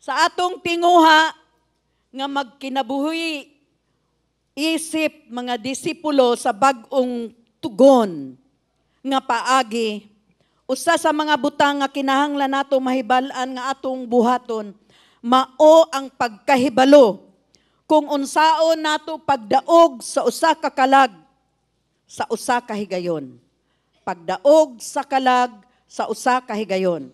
sa atong tinguha nga magkinabuhi isip mga disipulo sa bag-ong tugon nga paagi, usa sa mga butang nga kinahanglan nato mahibal-an nga atong buhaton, mao ang pagkahibalo kung unsaon nato pagdaog sa usa ka kalag sa usa ka higayon. Pagdaog sa kalag sa usa ka higayon.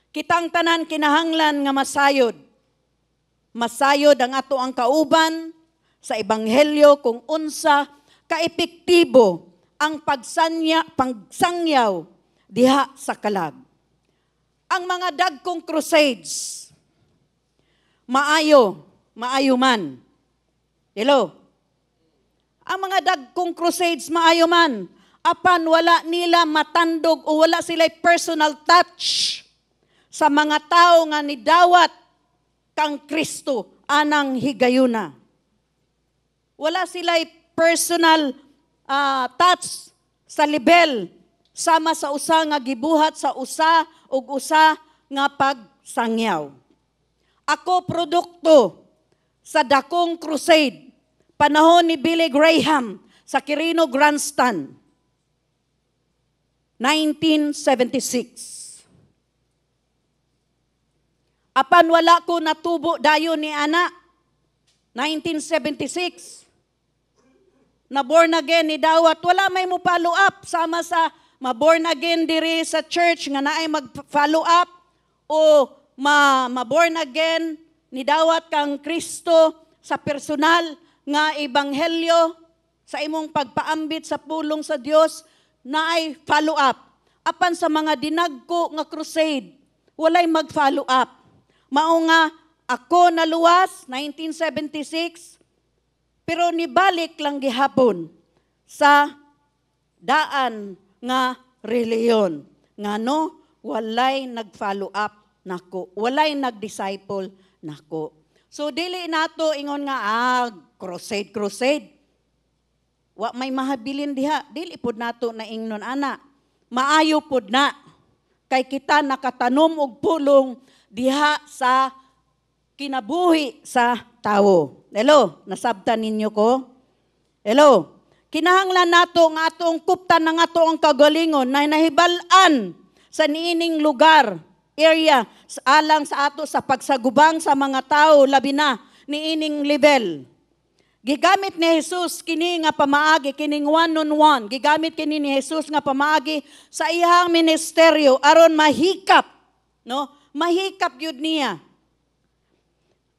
Kitang tanan kinahanglan nga masayod. Masayod ang ato ang kauban sa ebanghelyo kung unsa kaepektibo ang pagsangyaw diha sa kalag. Ang mga dagkong crusades, maayo man. Hello? Ang mga dagkong crusades, maayo man. Apan wala nila matandog o wala sila'y personal touch sa mga tao nga nidawat kang Kristo anang higayuna. Wala sila'y personal touch sa level sama sa usa nga gibuhat sa usa ug usa nga pagsangyaw. Ako produkto sa dakong crusade panahon ni Billy Graham sa Quirino Grandstand 1976. Apan wala ko natubo dayon ni ana 1976. Na born again ni dawat, wala may mo follow up sama sa ma-born again diri sa church nga naay mag-follow up o ma-born again ni dawat kang Kristo sa personal nga ebanghelyo sa imong pagpaambit sa pulong sa Dios naay follow up. Apan sa mga dinagko nga crusade, walay mag-follow up. Mao nga ako naluwas 1976 pero nibalik lang gihapon sa daan nga reliyon. Ngano walay nag-follow up nako, walay nag-disciple nako. So dili nato ingon nga crusade. Wa may mahabilin diha, dili pud nato na ingnon ana. Maayo pud na kay kita nakatanom og pulong diha sa kinabuhi sa tawo. Hello, nasabtan ninyo ko? Hello, kinahanglan nato nga atong kuptan ng ato ang kagalingon na nahibal-an sa niining lugar, area, alang sa ato sa pagsagubang sa mga tao, labi na niining level. Gigamit ni Jesus kini nga pamaagi, kining one-on-one, gigamit kini ni Jesus nga pamaagi sa iyang ministeryo aron mahikap, no? Mahikap yun niya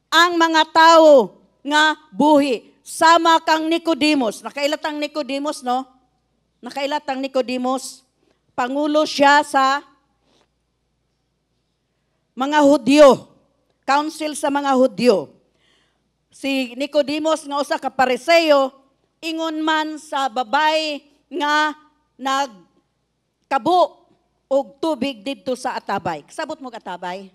ang mga tao nga buhi. Sama kang Nicodemus. Nakailatang Nicodemus, no? Nakailatang Nicodemus. Pangulo siya sa mga Hudyo. Council sa mga Hudyo. Si Nicodemus nga usa ka Pariseo, ingon man sa babay nga nagkabo og tubig didto sa atabay. Kasabot mo atabay?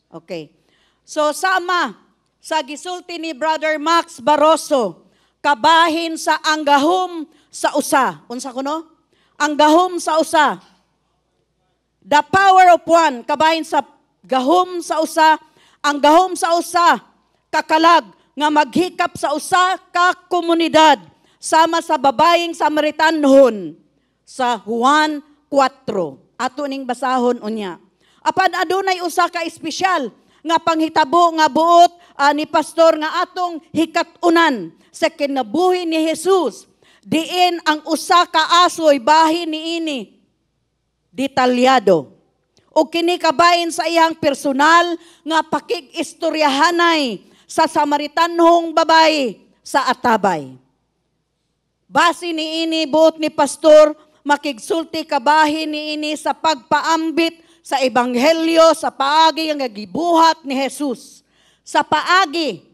Okay. So sama sa gisulti ni Brother Max Barroso, kabahin sa anggahom sa usa. Unsa kuno? Anggahom sa usa. The power of one, kabahin sa gahom sa usa, anggahom sa usa, kakalag nga maghikap sa usa ka komunidad sama sa babayeng Samaritanhon sa Juan 4. Ato ning basahon unya. Apan adunay usa ka espesyal nga panghitabo nga buot ni pastor nga atong hikatunan sa kinabuhi ni Jesus. Diin ang usa ka asoy bahin niini detalyado. O kini kabahin sa iyang personal nga pakig-istoryahanay sa Samaritanhong babae sa atabay. Base niini buot ni pastor makigsulti kabahin niini sa pagpaambit sa ebanghelyo, sa paagi nga gibuhat ni Jesus. Sa paagi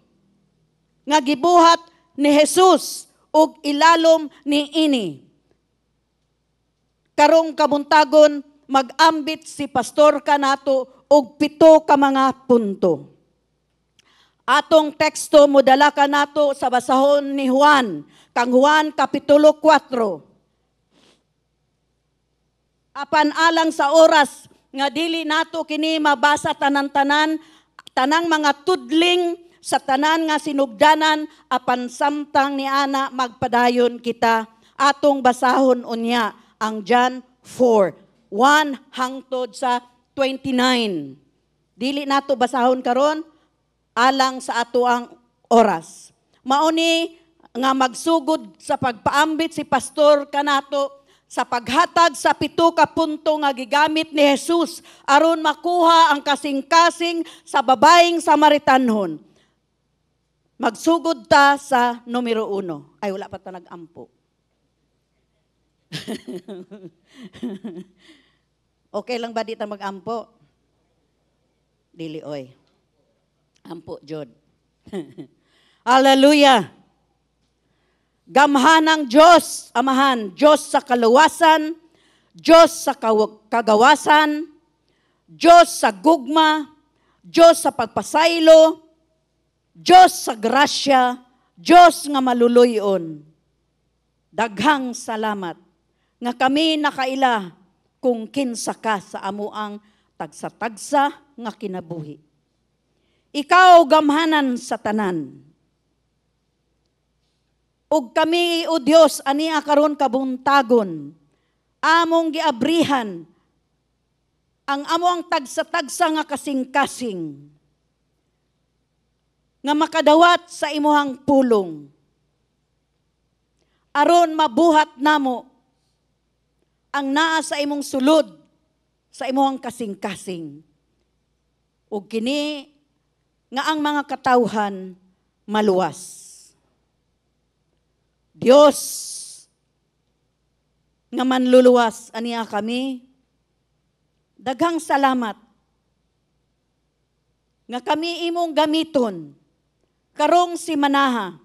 nga gibuhat ni Jesus ug ilalom niini. Karong kabuntagon mag-ambit si pastor kanato og 7 ka mga punto. Atong teksto modala kanato sa basahon ni Juan, kang Juan kapitulo 4. Apan alang sa oras nga dili nato kini mabasa tanan-tanan, tanang mga tudling sa tanan nga sinugdanan, apan samtang ni ana magpadayon kita. Atong basahon unya ang John 4:1 hangtod sa 29. Dili nato basahon karon alang sa ato ang oras. Mauni nga magsugod sa pagpaambit si pastor kanato sa paghatag sa 7 ka punto nga gigamit ni Jesus aron makuha ang kasing-kasing sa babaeng Samaritanhon. Magsugod ta sa numero 1. Ay, wala pa ta nag-ampo. Okay lang ba di ta mag-ampo? Dili, oy. Ampo, Jod. Hallelujah. Gamhanang Diyos, Amahan, Diyos sa kaluwasan, Diyos sa kagawasan, Diyos sa gugma, Diyos sa pagpasaylo, Diyos sa grasya, Diyos nga maluluyon. Daghang salamat nga kami nakaila kung kinsa ka sa amuang tagsa-tagsa nga kinabuhi. Ikaw gamhanan sa tanan. Ug kami, o Dios, ania karon kabuntagon, among giabrihan ang among tagsa-tagsa nga kasing-kasing nga makadawat sa imuhang pulong. Aron mabuhat namo ang naa sa imong sulod sa imuhang kasing-kasing. Ug kini nga ang mga katawhan maluwas. Dios nga manluluwas aniya kami, daghang salamat nga kami imong gamiton karong si manaha,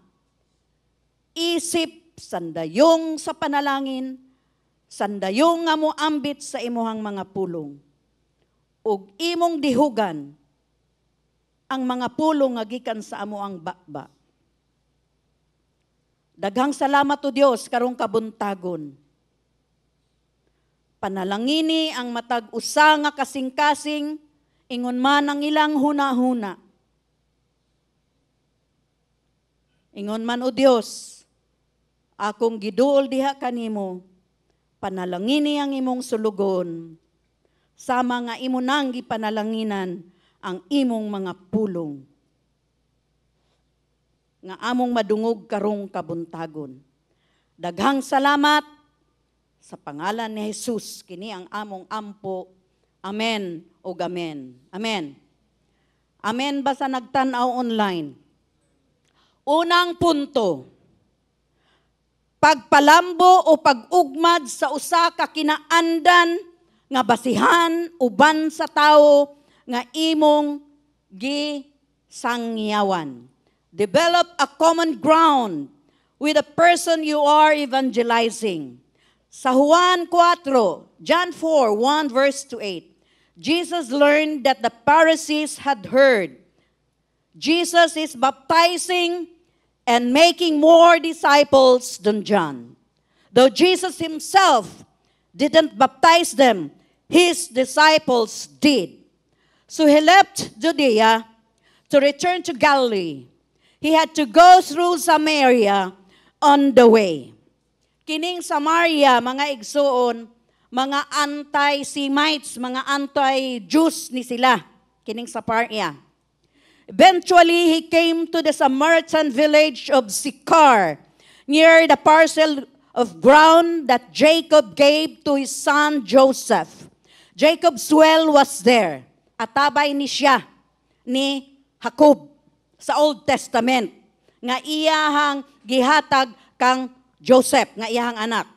isip sandayong sa panalangin, sandayong nga mo ambit sa imuhang mga pulong, ug imong dihugan ang mga pulong nga gikan sa amuang bakba. Daghang salamat o Dios karong kabuntagon. Panalangini ang matag usa nga kasing-kasing, ingon man ang ilang huna-huna. Ingon man o Dios, akong giduol diha kanimo, panalangini ang imong sulugon, sama nga imo nang gipanalanginan ang imong mga pulong nga among madungog karong kabuntagon. Daghang salamat sa pangalan ni Jesus, kini ang among ampo. Amen o amen. Amen. Amen ba sa nagtanaw online? Unang punto, pagpalambo o pag-ugmad sa usa ka kinaandan nga basihan uban sa tawo nga imong gisangyawan. Develop a common ground with the person you are evangelizing. Sa Juan 4, John 4, 1 verse to 8, Jesus learned that the Pharisees had heard Jesus is baptizing and making more disciples than John. Though Jesus himself didn't baptize them, his disciples did. So he left Judea to return to Galilee. He had to go through Samaria on the way. Kining Samaria, mga igsoon, mga anti-Semites, mga anti-Jews ni sila. Kining Samaria. Eventually, he came to the Samaritan village of Sychar, near the parcel of ground that Jacob gave to his son Joseph. Jacob's well was there. Atabay ni siya ni Jacob sa Old Testament nga iyahang gihatag kang Joseph nga iyahang anak.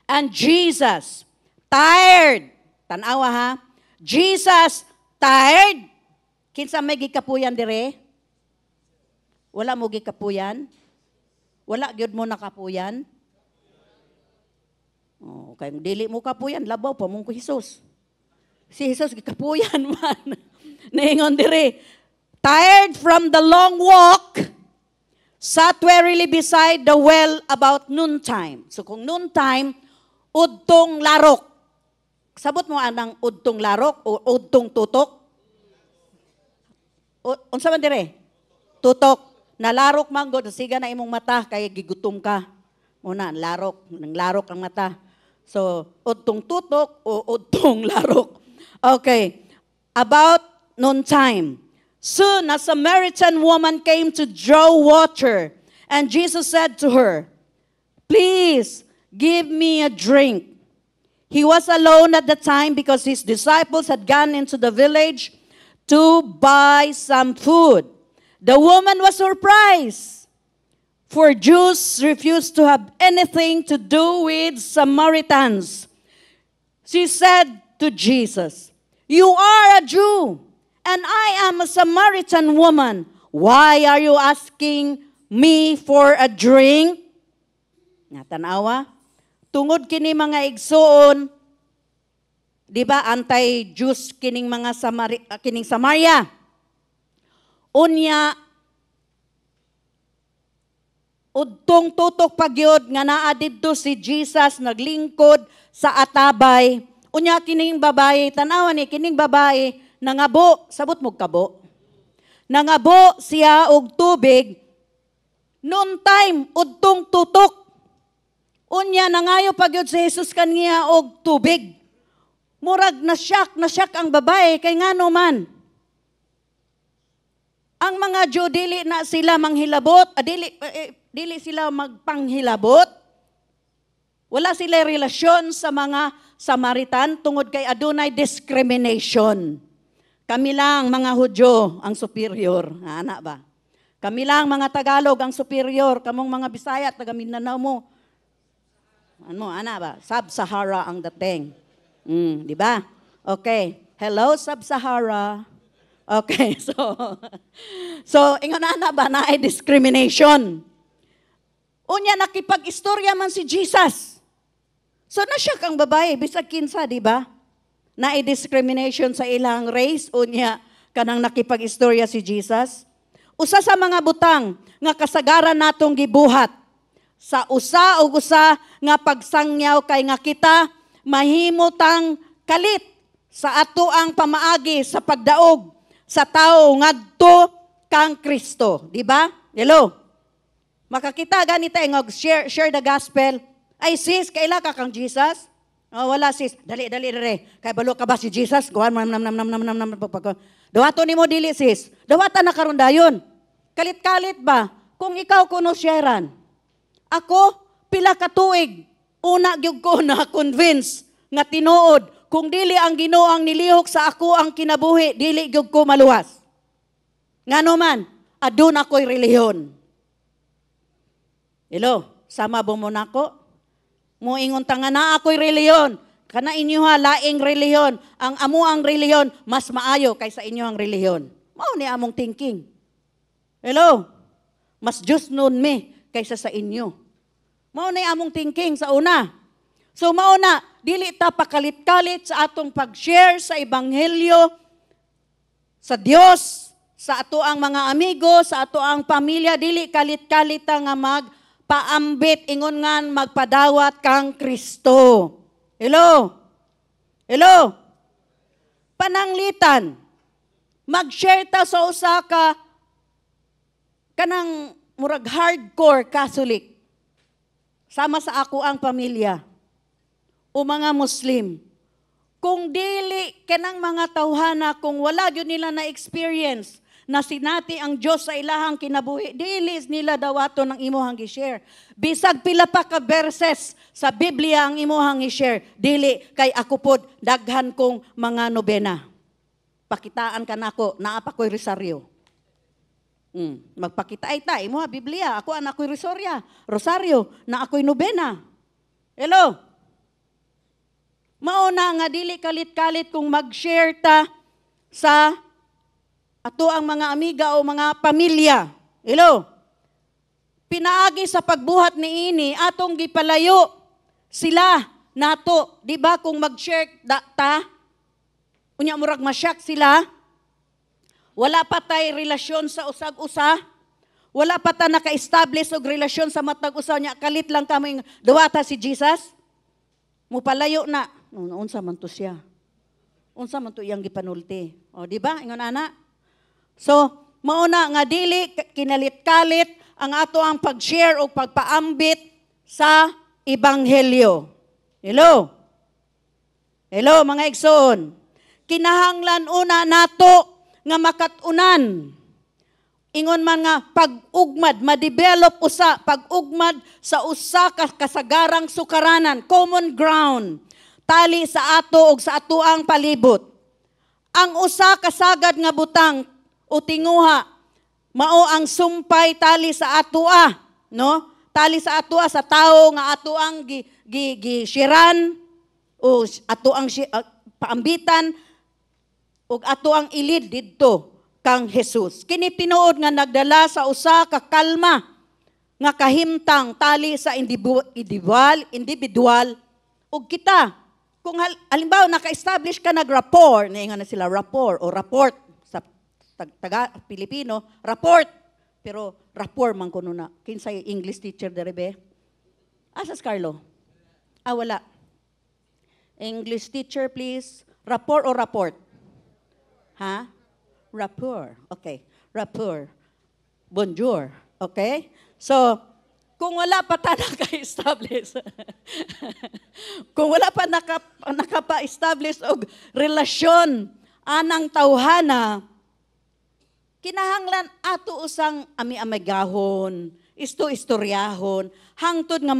And Jesus tired. Tanawa ha. Jesus tired. Kinsa may gikapuyan dire? Wala mo gikapuyan? Wala gyud mo nakapuyan? Oh, kay dili mo kapuyan, labaw pa mong ko Jesus. Si Jesus gikapuyan man. Naingon dire, tired from the long walk, sat wearily beside the well about noontime. So kung noontime, udtong larok. sabot mo anang udtong larok o udtong tutok? Unsa man dire? Tutok. Nalarok manggod, siga na imong mata kay gigutom ka. Una, larok ang mata. So, udtong tutok o udtong larok. Okay. About noontime. Soon a Samaritan woman came to draw water, and Jesus said to her, "Please, give me a drink." He was alone at the time because his disciples had gone into the village to buy some food. The woman was surprised, for Jews refused to have anything to do with Samaritans. She said to Jesus, "You are a Jew, and I am a Samaritan woman. Why are you asking me for a drink?" Natanawa, tungod kini mga igsoon, di ba, anti-Jews kining mga kining Samaria. Unya, udtong tutok pagyod nga naa didto si Jesus naglingkod sa atabay. Unya kining babae, tanawa ni kining babae nangabo, sabot mo kabo. Nangabo siya og tubig. Noon time udtong tutok. Unya nangayo pagyod si Jesus kaniya og tubig. Murag na shock ang babae kay ngano man. Ang mga Jew, dili na sila manghilabot, dili sila magpanghilabot. Wala sila relasyon sa mga Samaritan tungod kay adunay discrimination. Kami lang mga Hudyo ang superior. Ana ba? Kami lang mga Tagalog ang superior. Kamong mga Bisaya, taga Mindanao mo. Ana ba? Sub-Sahara ang dating. Di ba? Okay. Hello, Sub-Sahara. Okay, so ingon ana ba na ay discrimination. Unya nakipag-istorya man si Jesus. So nasya kang babae bisag kinsa, di ba? Na ay discrimination sa ilang race, unya kanang nakipag-istorya si Jesus. Usa sa mga butang nga kasagaran natong gibuhat sa usa ug usa nga pagsangyaw kay nga kita mahimutang kalit sa ato ang pamaagi sa pagdaog sa tao ngadto kang Kristo, di ba? Hello. Makakita ganito ngog share the gospel. Ay sis, kaila ka kang Jesus? Oh, wala sis. Dali re. Kay balo ka ba si Jesus? Kuan dawato nimo dili sis. Dawata na karon dayon. Kalit-kalit ba kung ikaw kuno sharean? Ako pila ka tuig una gyud ko na convince nga tinuod kung dili ang Ginoo ang nilihok sa ako ang kinabuhi, dili gyud ko maluwas. Ngano man, adun ako'y relihiyon. Hello, sama mo nako? Muingon ta nga na ako'y relihiyon. Kana inyo ha, laing relihiyon. Ang amo ang relihiyon, mas maayo kaysa inyo ang relihiyon. Mao ni among thinking. Hello, mas Diyos nun me kaysa sa inyo. Mao ni among thinking sa una. So mauna, dili ta pakalit-kalit sa atong pag-share sa ebanghelyo sa Dios, sa ato ang mga amigo, sa ato ang pamilya, dili kalit-kalit ta nga magpaambit ingon ngan magpadawat kang Kristo. Hello. Hello. Pananglitan. Mag-share ta sa usa ka kanang murag hardcore Catholic. Sama sa ako ang pamilya. O mga Muslim, kung dili kanang mga tawhana, kung wala yun nila na-experience na sinati ang Diyos sa ilahang kinabuhi, dili nila dawato ng imuhang i-share. Bisag pila pa ka verses sa Biblia ang imuhang i-share, dili kay ako pod daghan kong mga nobena. Pakitaan ka nako, naa pa ko'y rosaryo. Magpakita ay ta, imuha Biblia, ako anak ko'y rosaryo, na ako'y nobena. Hello? Mauna nga dili kalit-kalit kung mag-share ta sa ato ang mga amiga o mga pamilya. Hello? Pinaagi sa pagbuhat ni ini, atong gipalayo sila nato. Di ba kung mag-share ta, unya murag masyak sila, wala pa tay relasyon sa usag-usa, wala pa ta naka-establish og relasyon sa matag usa, nya kalit lang kami duwata si Jesus, mupalayo na. Unsa man to siya? Unsa man to iyang gipanulti? O, di ba? Ingon ana. So, mauna nga dili kinalit-kalit ang ato ang pag-share o pagpaambit sa ebanghelyo. Hello? Hello, mga igsoon. Kinahanglan una nato nga makatunan. Ingon man nga pag-ugmad, ma-develop usa, pag-ugmad sa usa ka kasagarang sukaranan, common ground, tali sa ato og sa atoang palibot. Ang usa kasagad nga butang o tinguha mao ang sumpay tali sa atoa, no? Tali sa atoa sa tawo nga atoang gishiran o atoang paambitan ug atoang ilid didto kang Jesus. Kini tinuod nga nagdala sa usa ka kalma nga kahimtang tali sa individual ug kita. Kung halimbawa naka-establish ka nag-rapport, naingon na sila rapport o rapport sa taga Pilipino, rapport. Pero rapport man kuno na. Kinsay English teacher dere be? Asas Carlo? Wala. English teacher please. Rapport o rapport? Ha? Rapport. Okay. Rapport. Bonjour. Okay? So, kung wala pa ta naka-establish, kung wala pa nakapa-establish og relasyon anang tawhana, kinahanglan ato usang ami-amigahon, istoryahon, hangtod nga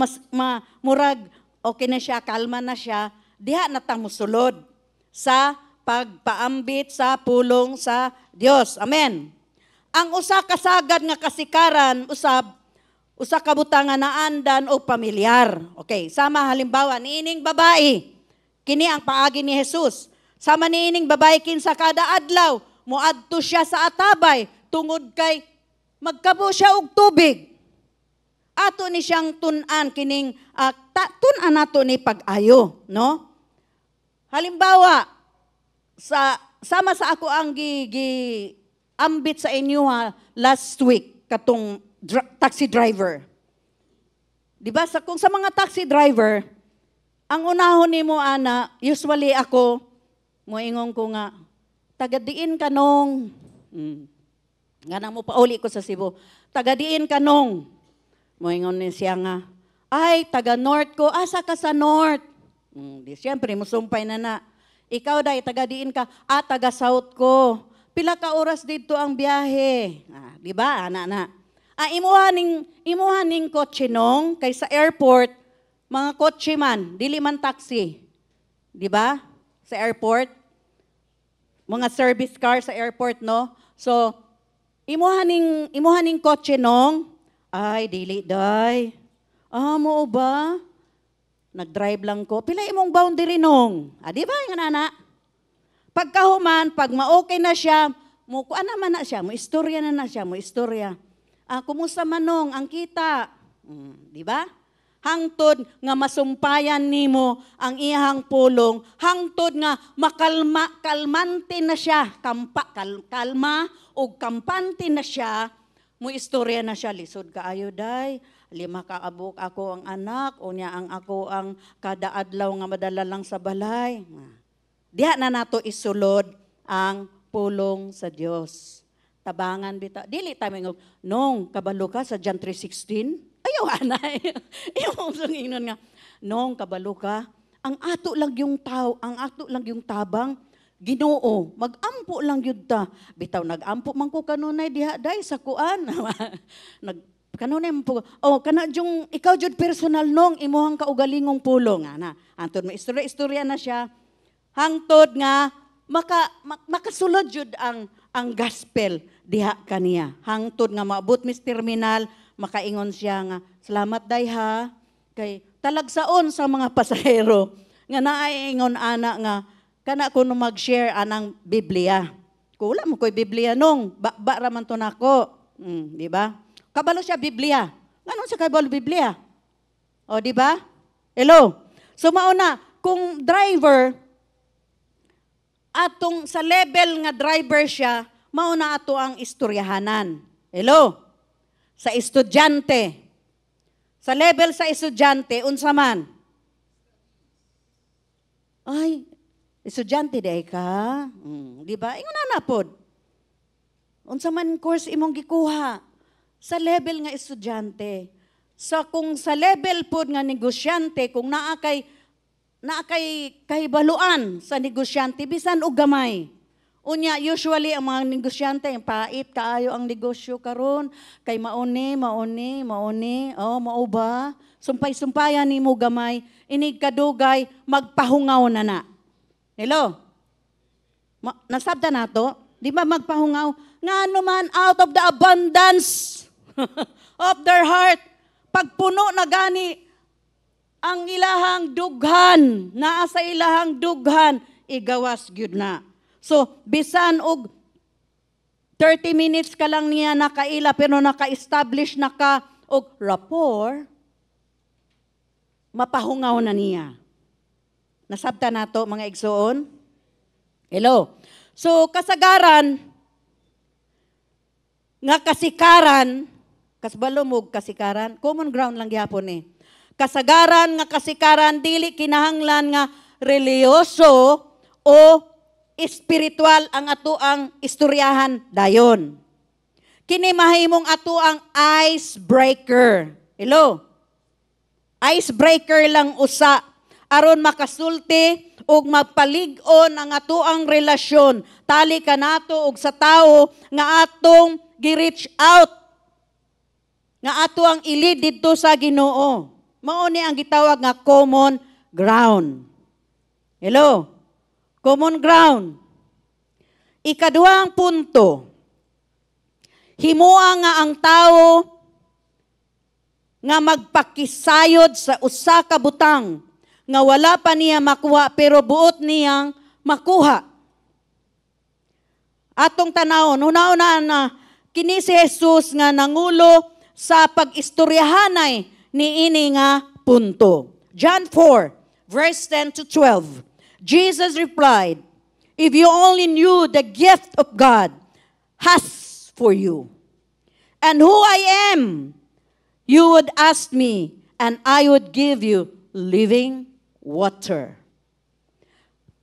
murag okay na siya, kalma na siya, diha na ta mosulod sa pagpaambit sa pulong sa Dios. Amen. Ang usa kasagad nga kasikaran usab usa ka butang nga naandan o pamilyar. Okay, sama halimbawa niining babae, kini ang paagi ni Jesus. Sama niining babae kinsa kada adlaw, moadto siya sa atabay tungod kay magkabo siya og tubig. Ato ni siyang tun-an kining tun-an nato ni pag-ayo, no? Halimbawa, sama sa ako ang ambit sa inyo last week katong taxi driver. Diba? Kung sa mga taxi driver, ang unahon nimo ana, usually ako, moingon ko nga, tagadiin ka nung, nga na mo pauli ko sa Cebu, tagadiin ka nung, moingon ni siya nga, ay, taga-north ko, asa ka sa north? Di siyempre, musumpay na. Ikaw dahil tagadiin ka, taga-south ko. Pila ka oras dito ang biyahe. Diba, ana. Imuhaning kotse nung, kay sa airport, mga kotse man, dili man taxi. Diba? Sa airport. Mga service car sa airport, no? So, imuhaning kotse nung, ay, dili, day. Mo ba? Nag-drive lang ko. Pila imong boundary nung. Diba, yung nana? Pagkahuman, pag ma-okay na siya, kuan naman na siya, mo istorya na siya, mo istorya. Kumusta manong ang kita? Di ba? Hangtod nga masumpayan nimo ang iyang pulong, hangtod nga kalmante na siya, kalma o kampante na siya, mo istorya na siya, lisod kaayo day, 5 ka abok ako ang anak, unya ang ako ang kada adlaw nga madala lang sa balay. Diha na nato isulod ang pulong sa Dios. Tabangan bita. Dili tayo nung kabalo ka sa John 3:16. Ayaw anay. Yung sunginon nga, nung kabalo ka, ang ato lang yung tabang, Ginoo, mag-ampo lang yun ta. Bitaw, nag-ampo man ko kanunay diha day sa kuan. Kanunay mo po, ikaw jud personal nung imuhang kaugalingong pulong. Hangtod may istorya na siya. Hangtod nga, makasulod jud ang gospel diha kaniya. Hangtod nga maabot mis terminal, makaingon siya nga, salamat day ha, kay talagsaon sa mga pasahero, nga naaingon ana nga, kana ko mag-share anang Biblia. Kula mo ko'y Biblia nung, raman to nako. Di ba? Kabalo siya Biblia. Anong siya kabalo Biblia? O, di ba? Hello? So, mauna, kung driver, atong sa level nga driver siya, mauna ato ang istoryahanan. Hello? Sa estudyante. Sa level sa estudyante, unsa man? Ay, estudyante day ka? Di ba? Ingon na pod. Unsa man course imong gikuha sa level nga estudyante. Kung sa level pod nga negosyante, kung naa kay kahibaluan sa negosyante bisan og gamay. Unya usually ang mga negosyante pait kaayo ang negosyo karon kay mauni, mao ba? Sumpay-sumpayan nimo gamay, inig kadugay magpahungaw na. Hello? Nasabta nato? Di ba magpahungaw? Nga naman out of the abundance of their heart, pagpuno na gani ang ilahang dughan, naa sa ilahang dughan, igawas gyud na. So, bisan og 30 minutes ka lang niya nakaila, pero naka-establish na ka og rapport, mapahungaw na niya. Nasabta nato mga igsoon? Hello? So, kasagaran, nga kasikaran, kasbalo mo kasikaran, common ground lang gyapon eh. Kasagaran nga kasikaran, dili kinahanglan nga reliyoso o espiritual ang ato ang istoryahan dayon. Kini mahimong ato ang icebreaker. Hello? Icebreaker lang usa aron makasulti ug magpalig-on ang ato ang relasyon tali kanato ug sa tawo nga atong gi-reach out nga ato ang ilid didto sa Ginoo. Mao ni ang gitawag nga common ground. Hello? Common ground. Ikaduhang punto. Himoa nga ang tawo nga magpakisayod sa usa ka butang nga wala pa niya makuha pero buot niyang makuha. Atong tanawon, una-una na kini si Jesus nga nangulo sa pag-istoryahanay niini nga punto. John 4, verse 10 to 12. Jesus replied, "If you only knew the gift of God has for you, and who I am, you would ask me, and I would give you living water."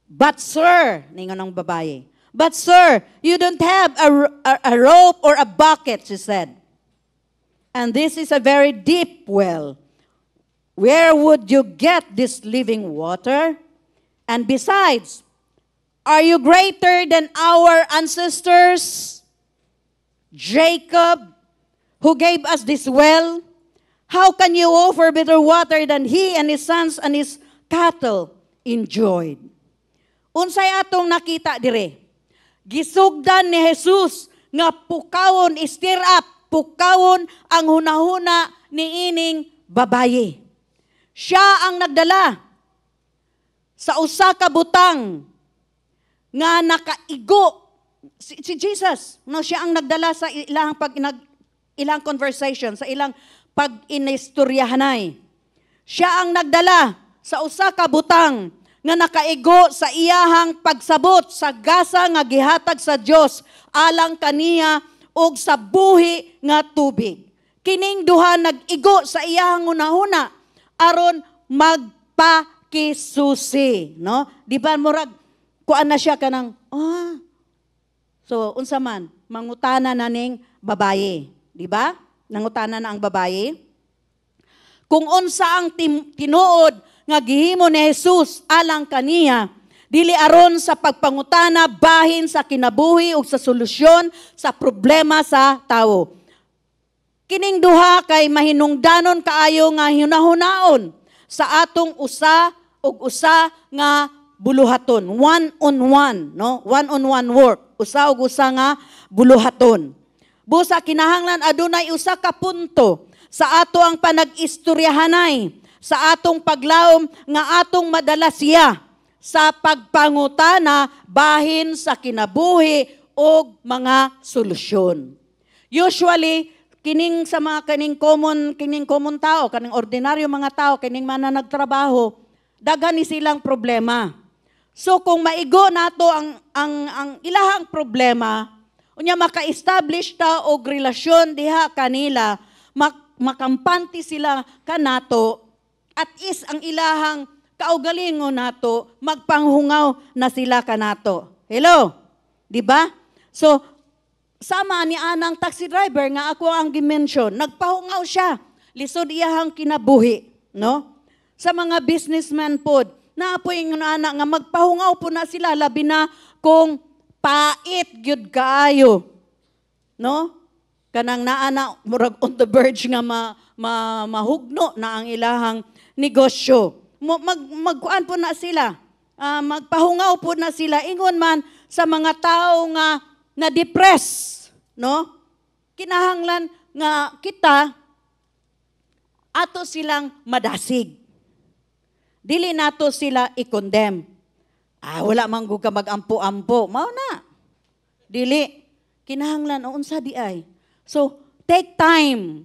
But sir, ningon ang babae, "But sir, you don't have a rope or a bucket," she said. "And this is a very deep well. Where would you get this living water? And besides, are you greater than our ancestors, Jacob, who gave us this well? How can you offer better water than he and his sons and his cattle enjoyed?" Unsay atong nakita dire? Gisugdan ni Jesus nga pukawon, stir up, pukawon ang hunahuna ni ining babaye. Siya ang nagdala sa usa ka butang nga nakaigo. Si Jesus, no, siya ang nagdala sa ilang ilang conversation, sa ilang pag-inistoryahanay. Siya ang nagdala sa usa ka butang nga nakaigo sa iyahang pagsabot sa gasa nga gihatag sa Dios alang kaniya og sa buhi nga tubig. Kining duha nag-igo sa iyahang hunahuna aron magpakisusi, no? Di ba murag kuan na siya kanang So unsa man mangutana na ning babaye, di ba? Nangutana na ang babaye. Kung unsa ang tinuod nga gihimo ni Jesus alang kaniya, dili aron sa pagpangutana bahin sa kinabuhi ug sa solusyon sa problema sa tawo. Kining duha kay mahinungdanon kaayo nga hunahunaon sa atong usa ug usa nga buluhaton. One-on-one, no? One-on-one work. Usa ug usa nga buluhaton. Busa kinahanglan adunay usa ka punto sa ato ang panag-istoryahanay, sa atong paglaom nga atong madala siya sa pagpangutana bahin sa kinabuhi o mga solusyon. Usually, kining sa mga kining common tao, kaning ordinaryo mga tao, kining man na nagtrabaho, daghan ni silang problema. So kung maigo nato ang ilahang problema, unya maka-establish ta og relasyon diha kanila, makampanti sila kanato, at is ang ilahang kaugalingon nato, magpanghungaw na sila kanato. Hello? Di ba? So, sama ni anang taxi driver nga ako ang gimension, nagpahungaw siya. Lisod iyahang kinabuhi, no? Sa mga businessman pod, naapoy nga ana nga magpahungaw po na sila labi na kung pait gyud kaayo. No? Kanang naana murag on the verge nga mahugno na ang ilahang negosyo. Magkuan po na sila. Magpahungaw po na sila ingon man sa mga tao nga na-depress, no? Kinahanglan nga kita ato silang madasig. Dili nato sila i-condemn. Wala man gud ka mag-ampo-ampo. Mao na. Dili. Kinahanglan unsa di ay. So, take time.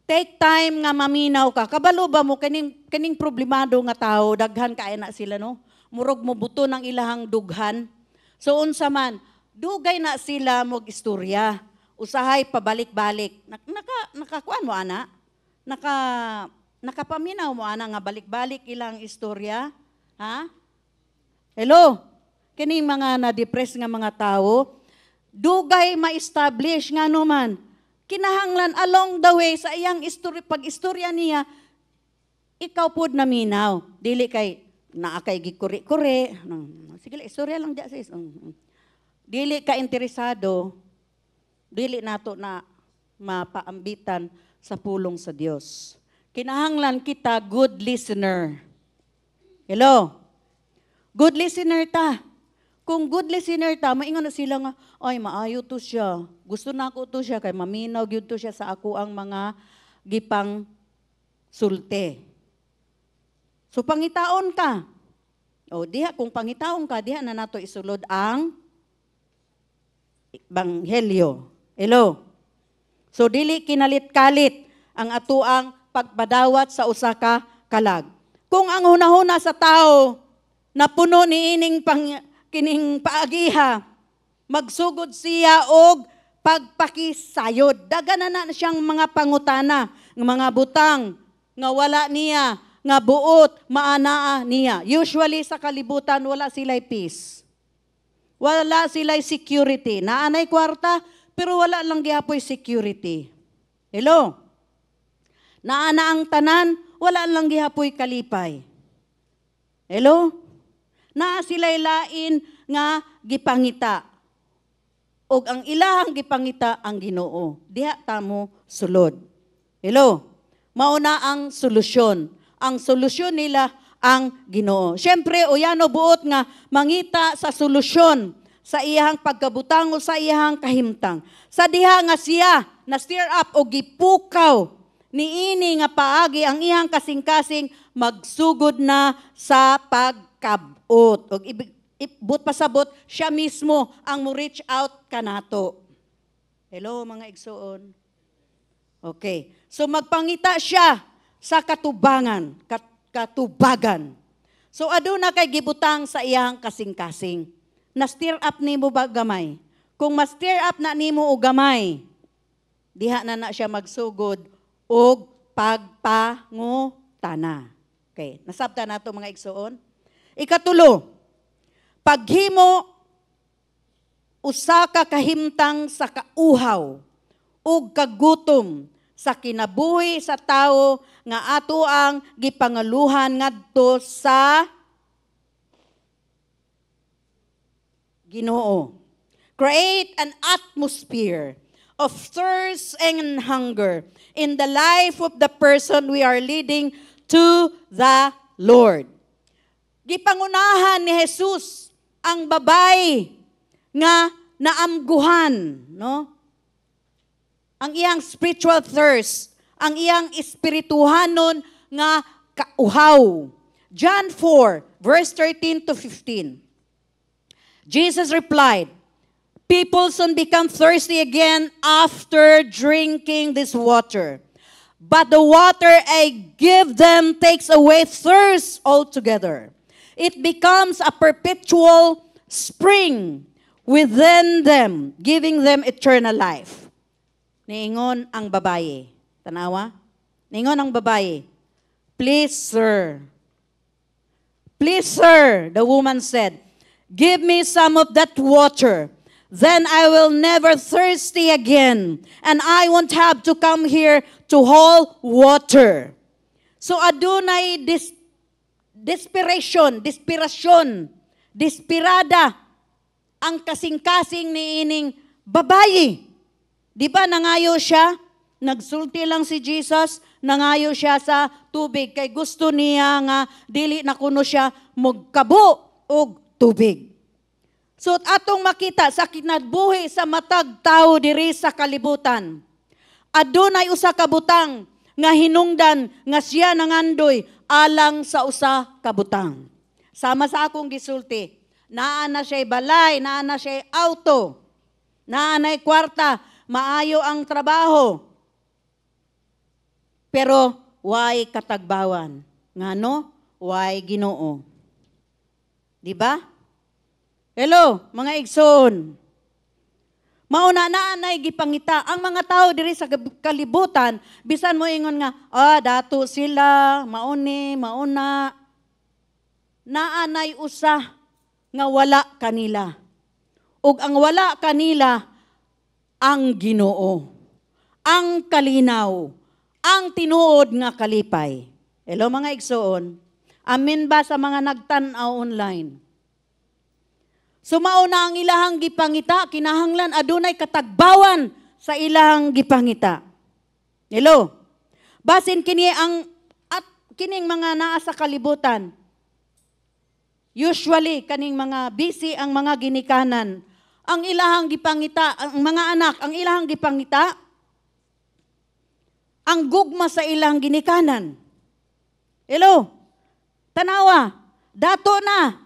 Take time nga maminaw ka. Kabalo ba mo kaning problemado nga tao, daghan kay na sila no. Murog mo buto ng ilahang dughan. So unsa man, dugay na sila mog istorya. Usahay pabalik-balik. Nakakuan mo ana? Nakapaminaw mo ana nga balik-balik ilang istorya? Ha? Hello? Kining mga na-depress nga mga tao, dugay ma-establish nga naman. Kinahanglan along the way sa iyang pag-istorya niya, ikaw pod naminaw. Dili kay naakay gikuri-kuri. Sige, istorya lang diya sis. Dili ka interesado, dili nato na mapaambitan sa pulong sa Dios. Kinahanglan kita good listener. Hello? Good listener ta. Kung good listener ta, maingon na sila nga, ay maayo to siya. Gusto na ako to siya, kay maminaw gyud to siya sa ako ang mga gipang sulte. So pangitaon ka. O diha, kung pangitaon ka, diha na nato isulod ang Ebanghelyo. Hello? So dili kinalit-kalit ang atuang pagpadawat sa usa ka kalag. Kung ang hunahuna sa tao na puno ni kining paagiha, magsugod siya og pagpakisayod. Dagana na siyang mga pangutana, mga butang nga wala niya, nga buot, maanaa niya. Usually sa kalibutan wala sila'y peace. Wala sila'y security. Naanay kwarta, pero wala lang gihapoy security. Hello? Naana ang tanan, wala lang gihapoy kalipay. Hello? Na sila'y lain nga gipangita. O ang ilahang gipangita ang Ginoo. Diha tamo sulod. Hello? Mauna ang solusyon. Ang solusyon nila ang Ginoo. Siyempre, uyano buot nga mangita sa solusyon sa iyang pagkabutang o sa iyang kahimtang. Sa diha nga siya na stir up o gipukaw niini nga paagi ang iyang kasing-kasing magsugod na sa pagkabot. O but pasabot, siya mismo ang mo reach out kanato. Hello mga igsoon. Okay. So magpangita siya sa katubangan, katubagan. So aduna kay gibutang sa iyang kasing-kasing. Na-stir up nimo ba gamay? Kung ma-stir up na nimo o gamay, diha na siya magsugod og pagpangutana. Okay, nasabta na ito mga igsoon. Ikatulo, paghimo usa ka kahimtang sa kauhaw ug kagutom sa kinabuhi sa tawo nga ato ang gipangaluhan ngadto sa Ginoo. Create an atmosphere of thirst and hunger in the life of the person we are leading to the Lord. Gipangunahan ni Jesus ang babay nga naamguhan, no? Ang iyang spiritual thirst, ang iyang espirituhanon nga kauhaw. John 4, verse 13 to 15. Jesus replied, people soon become thirsty again after drinking this water. But the water I give them takes away thirst altogether. It becomes a perpetual spring within them, giving them eternal life. Niingon ang babae. Tanawa? Niingon ang babae, please, sir, Please, sir, the woman said, give me some of that water. Then I will never thirsty again. And I won't have to come here to haul water. So adunay desperasyon, desperada ang kasing-kasing ni ining babayi. Di ba nangayo siya? Nagsulti lang si Jesus, nangayo siya sa tubig kay gusto niya nga dili na kuno siya magkabo og tubig. So atong makita sa kinadbuhi sa matag tao diri sa kalibutan. Adunay usa ka butang nga hinungdan nga siya nangandoy alang sa usa ka butang. Sama sa akong gisulti, naa na siya balay, naa na siya auto, naa na kwarta, maayo ang trabaho. Pero why katagbawan? Ngano? Why Ginoo? Di ba? Hello, mga igsoon. Mauna na anay gipangita ang mga tao diri sa kalibutan, bisan mo ingon nga, dato sila, mauna. Naanay usa nga wala kanila. Ug ang wala kanila ang Ginoo. Ang kalinaw, ang tinuod nga kalipay. Hello mga igsoon. Amin ba sa mga nagtan-aw online? Sumauna ang ilahang gipangita, kinahanglan adunay katagbawan sa ilahang gipangita. Hello. Basin kini kining mga naa sa kalibutan. Usually kaning mga busy ang mga ginikanan. Ang ilahang gipangita, ang mga anak, ang ilahang gipangita, ang gugma sa ilang ginikanan. Hello. Tanawa, dato na,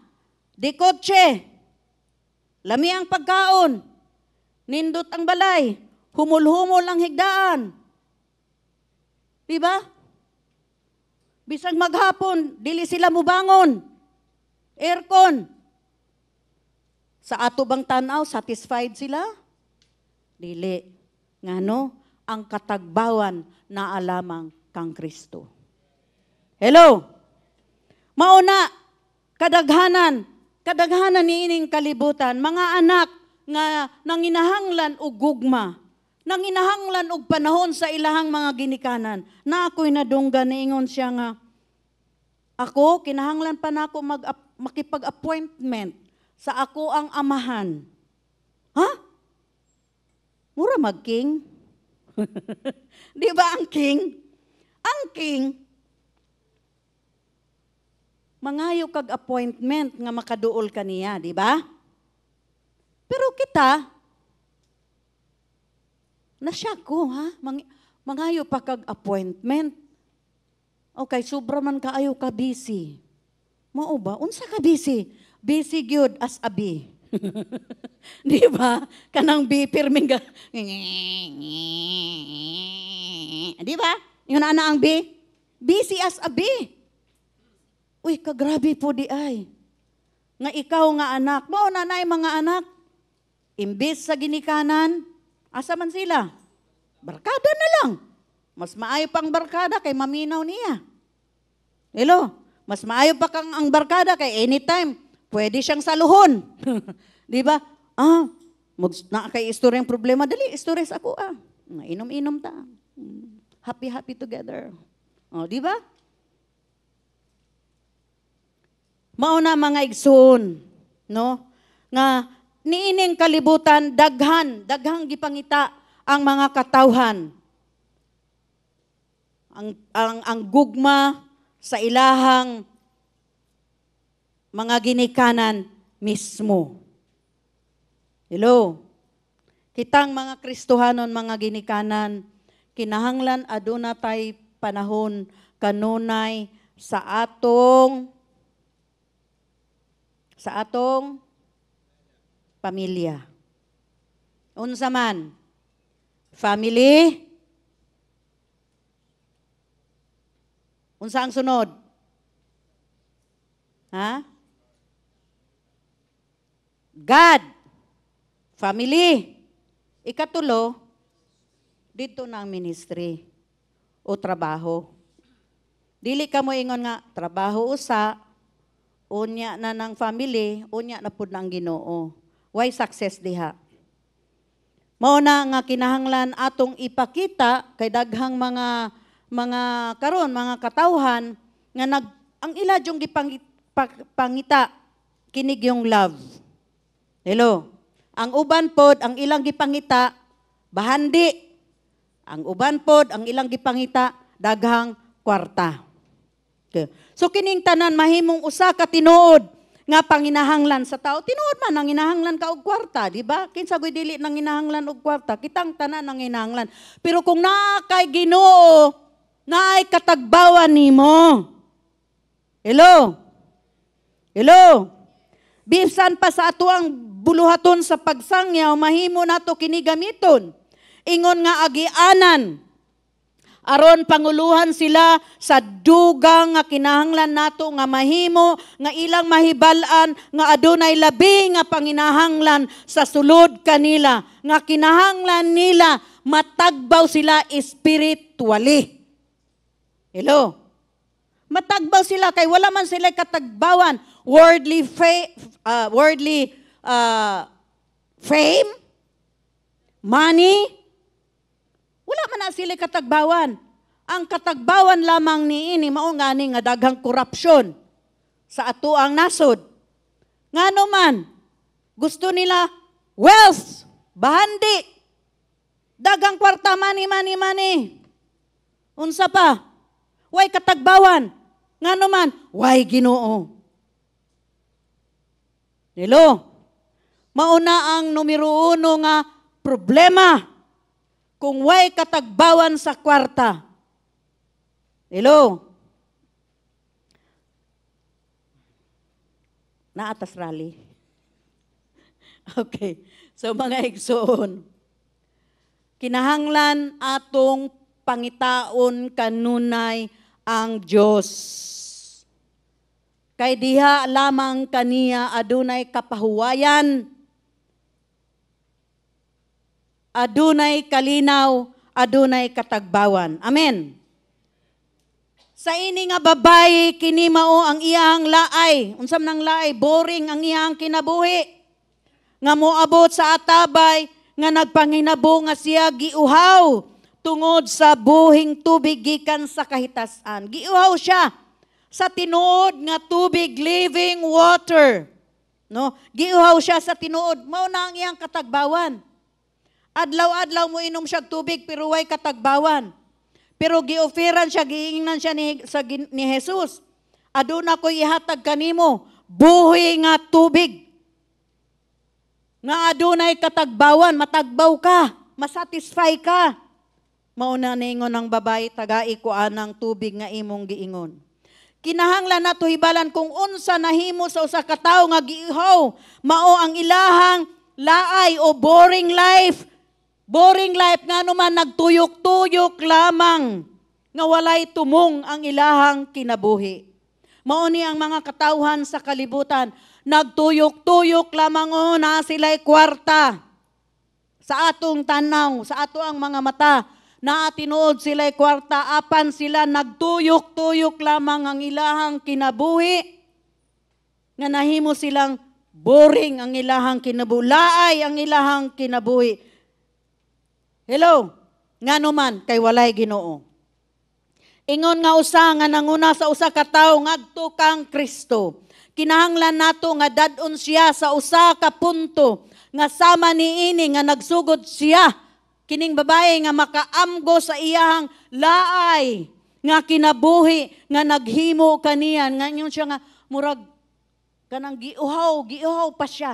di kotse, lami ang pagkaon, nindot ang balay, humul-humol ang higdaan. Diba? Bisag maghapon, dili sila mubangon. Aircon. Sa ato bang tanaw, satisfied sila? Dili. Ngano? Ang katagbawan na alamang kang Kristo. Hello? Mauna, kadaghanan ni ining kalibutan, mga anak nga nanginahanglan og gugma, nanginahanglan og panahon sa ilahang mga ginikanan. Na ako'y nadunggan, niingon siya nga, ako, kinahanglan pa na ako makipag-appointment sa ako ang amahan. Ha? Mura mag-king? Di ba ang king? Ang king, mangayo kag appointment nga makaduol kaniya, di ba? Pero kita, nasyak ko, ha? Mangayo pa kag appointment. Okay, sobra man kaayo ka busy. Mao ba? Unsa ka busy? Busy gyud as a bee. Di ba? Kanang bee pirming ga. Di ba? Yun ana ang bee. Busy as a bee. Uy, kagrabe po di ay. Nga ikaw nga anak, mao na nay mga anak, imbis sa ginikanan, asa man sila? Barkada na lang. Mas maayo pang barkada kay maminaw niya. Hello? Mas maayo pa kang ang barkada kay anytime, pwede siyang saluhon. Di ba? Na kay istoryang problema, dali, istorya ako Inom-inom ta. Happy together. Di ba? Mauna mga igsoon, no? Nga niining kalibutan daghang gipangita ang mga katawhan. Ang gugma sa ilahang mga ginikanan mismo. Hello. Kitang mga Kristohanon, mga ginikanan, kinahanglan aduna tay panahon kanunay sa atong pamilya. Unsa man? Family. Unsa ang sunod? Ha? God. Family. Ikatulo, dito na ang ministry o trabaho. Dili ka mo ingon nga, trabaho usa, unya na ng family, unya na pud ng Ginoo. Why success diha? Mao na nga kinahanglan atong ipakita kay daghang mga karon mga katawhan nga ang ila jung gipangita kinig yung love. Hello. Ang uban pod ang ilang gipangita bahandi. Ang uban pod ang ilang gipangita daghang kwarta. Okay. So kining tanan mahimong usa ka tinuod nga panginahanglan sa tao. Tinuod man ang hinahanglan ka og kwarta, di ba? Kinsa goy dili nang hinahanglan og kwarta, kitang tanan ang hinahanglan. Pero kung naa kay Ginoo, naay katagbawan nimo. Hello. Hello. Bisan pa sa ato ang buluhaton sa pagsangyaw, mahimo nato kini gamiton. Ingon nga agianan aron panguluhan sila sa dugang nga kinahanglan nato nga mahimo nga ilang mahibal-an nga adunay labi nga panginahanglan sa sulod kanila nga kinahanglan nila matagbaw sila spiritually. Hello. Matagbaw sila kay wala man sila katagbawan worldly fame, money. Wala man na sila katagbawan. Ang katagbawan lamang niini mao ngani nga daghang korupsyon sa atoang nasod. Ngano man gusto nila wealth, bahandi. Daghang kwarta money. Unsa pa? Way katagbawan. Ngano man way Ginoo. Hello. Mauna ang numero 1 nga problema. Kung way katagbawan sa kwarta. Hello? Naatas rally. Okay. So mga igsoon, kinahanglan atong pangitaon kanunay ang Dios. Kay diha lamang kaniya adunay kapahuwayan, adunay kalinaw, adunay katagbawan. Amen. Sa ini nga babayi, kini mao ang iyang laay. Unsam nang laay? Boring ang iyang kinabuhi. Nga moabot sa atabay, nga nagpanginabo nga siya giuhaw tungod sa buhing tubig gikan sa kahitasan. Giuhaw siya sa tinuod nga tubig, living water. No? Giuhaw siya sa tinuod. Mao na ang iyang katagbawan. Adlaw-adlaw mo inom siya tubig pero way katagbawan. Pero gioferan siya, giingnan siya ni Jesus. Aduna ko ihatag kanimo buhi nga tubig. Nga adunay katagbawan, matagbaw ka, masatisfy ka. Mauna ningon ng babae, tagai ko anang tubig nga imong giingon. Kinahanglan nato hibalan kung unsa nahimo sa usa ka tawo nga giihaw, mao ang ilahang laay o boring life. Boring life nga naman nagtuyok-tuyok lamang nga walay tumong ang ilahang kinabuhi. Mao ni ang mga katawhan sa kalibutan, nagtuyok-tuyok lamang na sila'y kwarta. Sa atong tanaw, sa ato ang mga mata, na tinuod sila'y kwarta, apan sila nagtuyok-tuyok lamang ang ilahang kinabuhi, nga nahimo silang boring ang ilahang kinabuhi, laay ang ilahang kinabuhi. Hello, ngano man kay walay Ginoo. Ingon nga usa nga nanguna sa usa ka tawo ngadto kang Kristo. Kinahanglan nato nga dad-on siya sa usa ka punto nga sama niini nga nagsugod siya kining babae nga makaamgo sa iyang laay nga kinabuhi nga naghimo kaniyan nga ingon siya nga murag kanang giuhaw pa siya.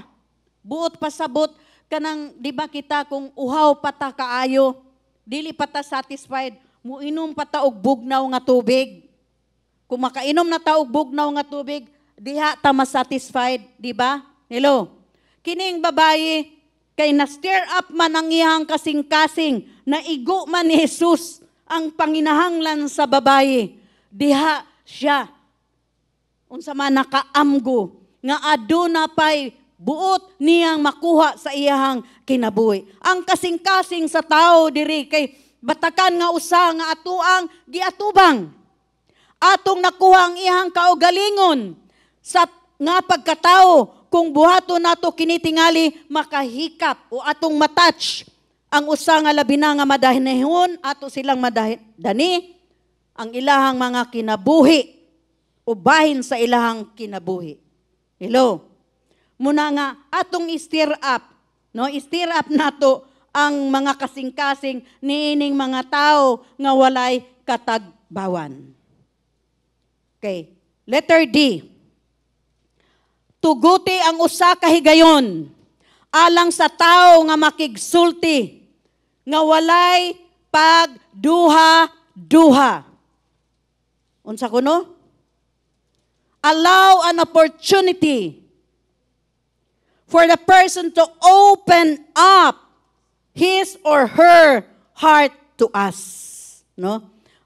Buot pa sabot kanang di ba kita kung uhaw pata kaayo, dili pata satisfied, muinom pata og bugnaw nga tubig. Kung makainom na ta og bugnaw nga tubig, diha ta masatisfied, di ba? Hello. Kining babae kay na-stir up man ang iyang kasing-kasing, naigo man ni Jesus ang panginahanglan sa babae. Diha siya unsa man nakaamgo nga aduna pay buot niyang makuha sa iyang kinabuhi. Ang kasing-kasing sa tao diri kay batakan nga usa nga atuang giatubang. Atong nakuha ang iyang kaugalingon sa nga pagkatao kung buhato nato kinitingali makahikap o atong matouch ang usa nga labi na nga madahinihon ato silang madani ang ilahang mga kinabuhi o bahin sa ilahang kinabuhi. Hello. Muna nga atong i-stir up, no? I-stir up nato ang mga kasing-kasing niining mga tao nga walay katagbawan. Okay. Letter D. Tuguti ang usa ka higayon alang sa tao nga makigsulti nga walay pagduha-duha. Unsa kuno? Allow an opportunity for the person to open up his or her heart to us. No?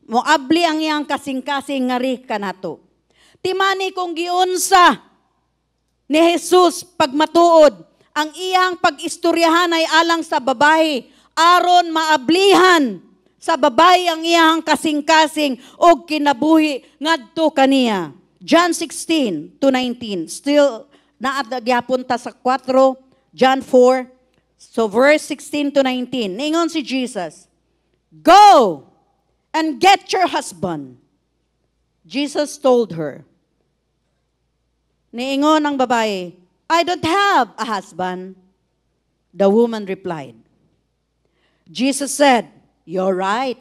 Moabli ang iyang kasing-kasing ngari kanato. Timani kung giunsa ni Jesus pagmatuod, ang iyang pag-istoryahan ay alang sa babae, aron maablihan sa babae ang iyang kasing-kasing o kinabuhi ngadto kaniya. John 16:19. Still, naadagyapunta sa 4, John 4. So verse 16-19. Ningon si Jesus, "Go and get your husband." Jesus told her. Niingon ang babae, "I don't have a husband." The woman replied. Jesus said, "You're right.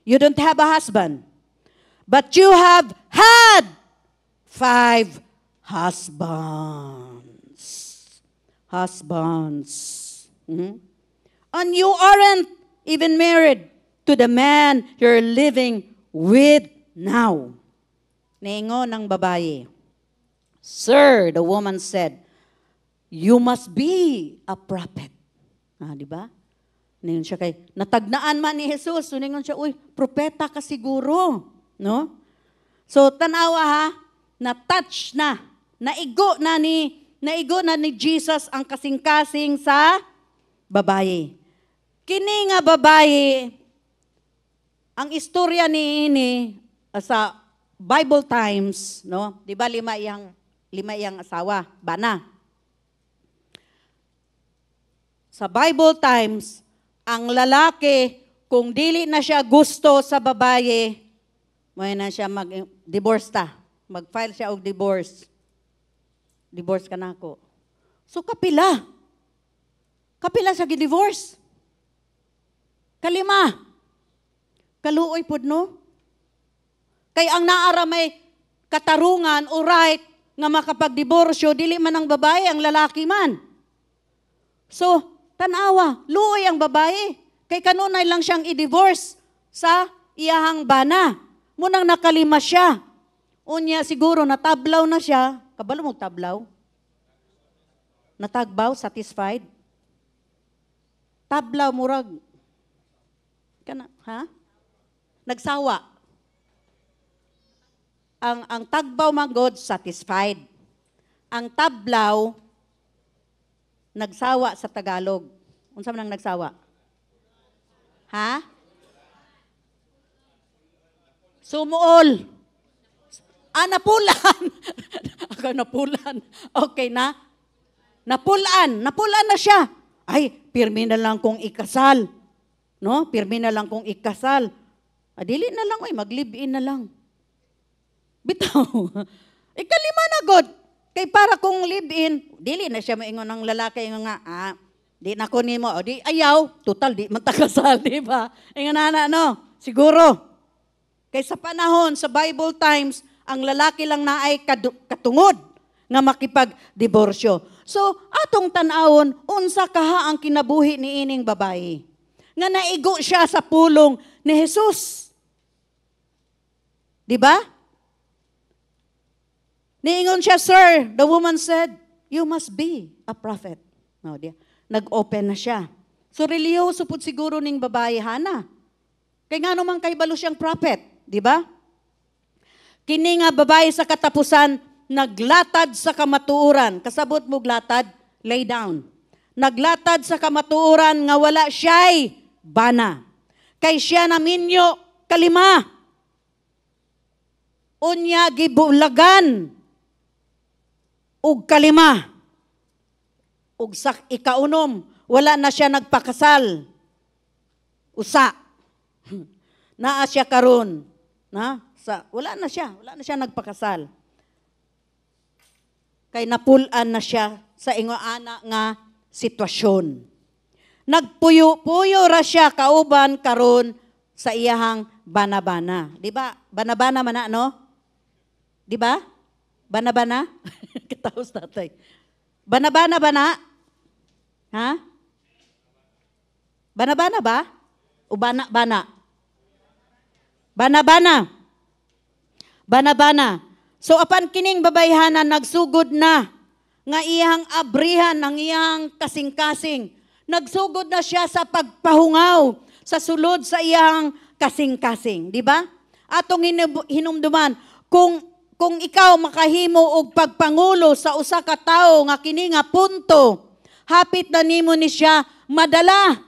You don't have a husband, but you have had 5 husbands. Husbands. And you aren't even married to the man you're living with now." Niingon ang babae, "Sir," the woman said, "you must be a prophet." Di ba? Ningon siya kay, natagnaan man ni Jesus. So ningon siya, uy, propeta ka siguro. No? So tanawa ha, na-touch na, naigo na ni Jesus ang kasing-kasing sa babae. Kini nga babae, ang istorya ni ini sa Bible times, no? Di ba lima iyang asawa, bana. Sa Bible times, ang lalaki, kung dili na siya gusto sa babae, may na siya mag-divorce ta. Mag-file siya og divorce. Divorce ka na ako. So kapila. Kapila siya gi-divorce. Kalima. Kaluoy pod no? Kay ang naara may katarungan o right nga makapag-diborsyo, dili man ang babae, ang lalaki man. So, tanawa, luoy ang babae. Kay kanunay lang siyang i-divorce sa iyahang bana. Munang nakalima siya. Unya siguro natablaw na siya. Kabalo mo tablaw? Natagbaw, satisfied? Tablaw, murag. Ha? Nagsawa. Ang tagbaw magod, satisfied. Ang tablaw, nagsawa sa Tagalog. Unsa man ang nagsawa? Ha? Sumuol. Napulan. Ako napulan. Okay na? Napulan. Napulan na siya. Ay, pirmi na lang kung ikasal. No? Pirmi na lang kung ikasal. Dili na lang, mag-live-in na lang. Bitaw. Ikalima na god. Kay para kung live-in, dili na siya maingon ng lalaki nga, di na ko nimo, o di ayaw, total di matakasal, di ba? Ingon na no, siguro. Kay sa panahon, sa Bible times, ang lalaki lang na ay katungod nga makipag-diborsyo. So, atong tanawon, unsa kaha ang kinabuhi ni ining babae? Nga naigo siya sa pulong ni Jesus. Di ba? Niingon siya, "Sir," the woman said, "you must be a prophet." No, nag-open na siya. So, religyoso po siguro ning babae, hana. Kaya nga naman kay balo siyang prophet, di ba? Kini nga babae sa katapusan, naglatad sa kamatuoran. Kasabot mo glatad, lay down. Naglatad sa kamatuoran nga wala siya'y bana. Kay siya naminyo kalima. Unya gibulagan ug kalima, ug sa ikaunom, wala na siya nagpakasal. Usa. Naa siya karon. Wala na siya nagpakasal. Kay napulan na siya sa ingoana nga sitwasyon. Nagpuyo-puyo ra siya kauban karon sa iyahang banabana. Di ba? Banabana man na, no? Di ba? Banabana? Kataos tatay. Banabana ba na? Ha? Banabana ba? O bana-bana? Banabana. Banabana. So apan kining babayhanan nagsugod na nga iyang abrihan ng iyang kasing-kasing. Nagsugod na siya sa pagpahungaw sa sulod sa iyang kasing-kasing, di ba? Atong hinumduman kung ikaw makahimo og pagpangulo sa usa ka tawo nga kini nga punto, hapit na nimo ni siya madala.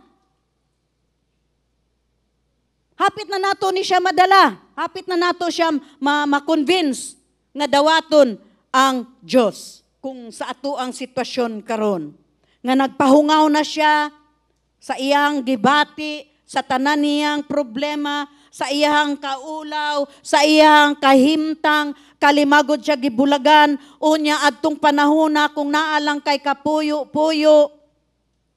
Hapit na nato ni siya madala. Hapit na nato siya ma-convince nga dawaton ang Dios kung sa ato ang sitwasyon karon. Nga nagpahungaw na siya sa iyang gibati, sa tanan niyang problema, sa iyang kaulaw, sa iyang kahimtang, kalimagod siya gibulagan, unya adtong panahon na kung naalang kay kapuyo-puyo,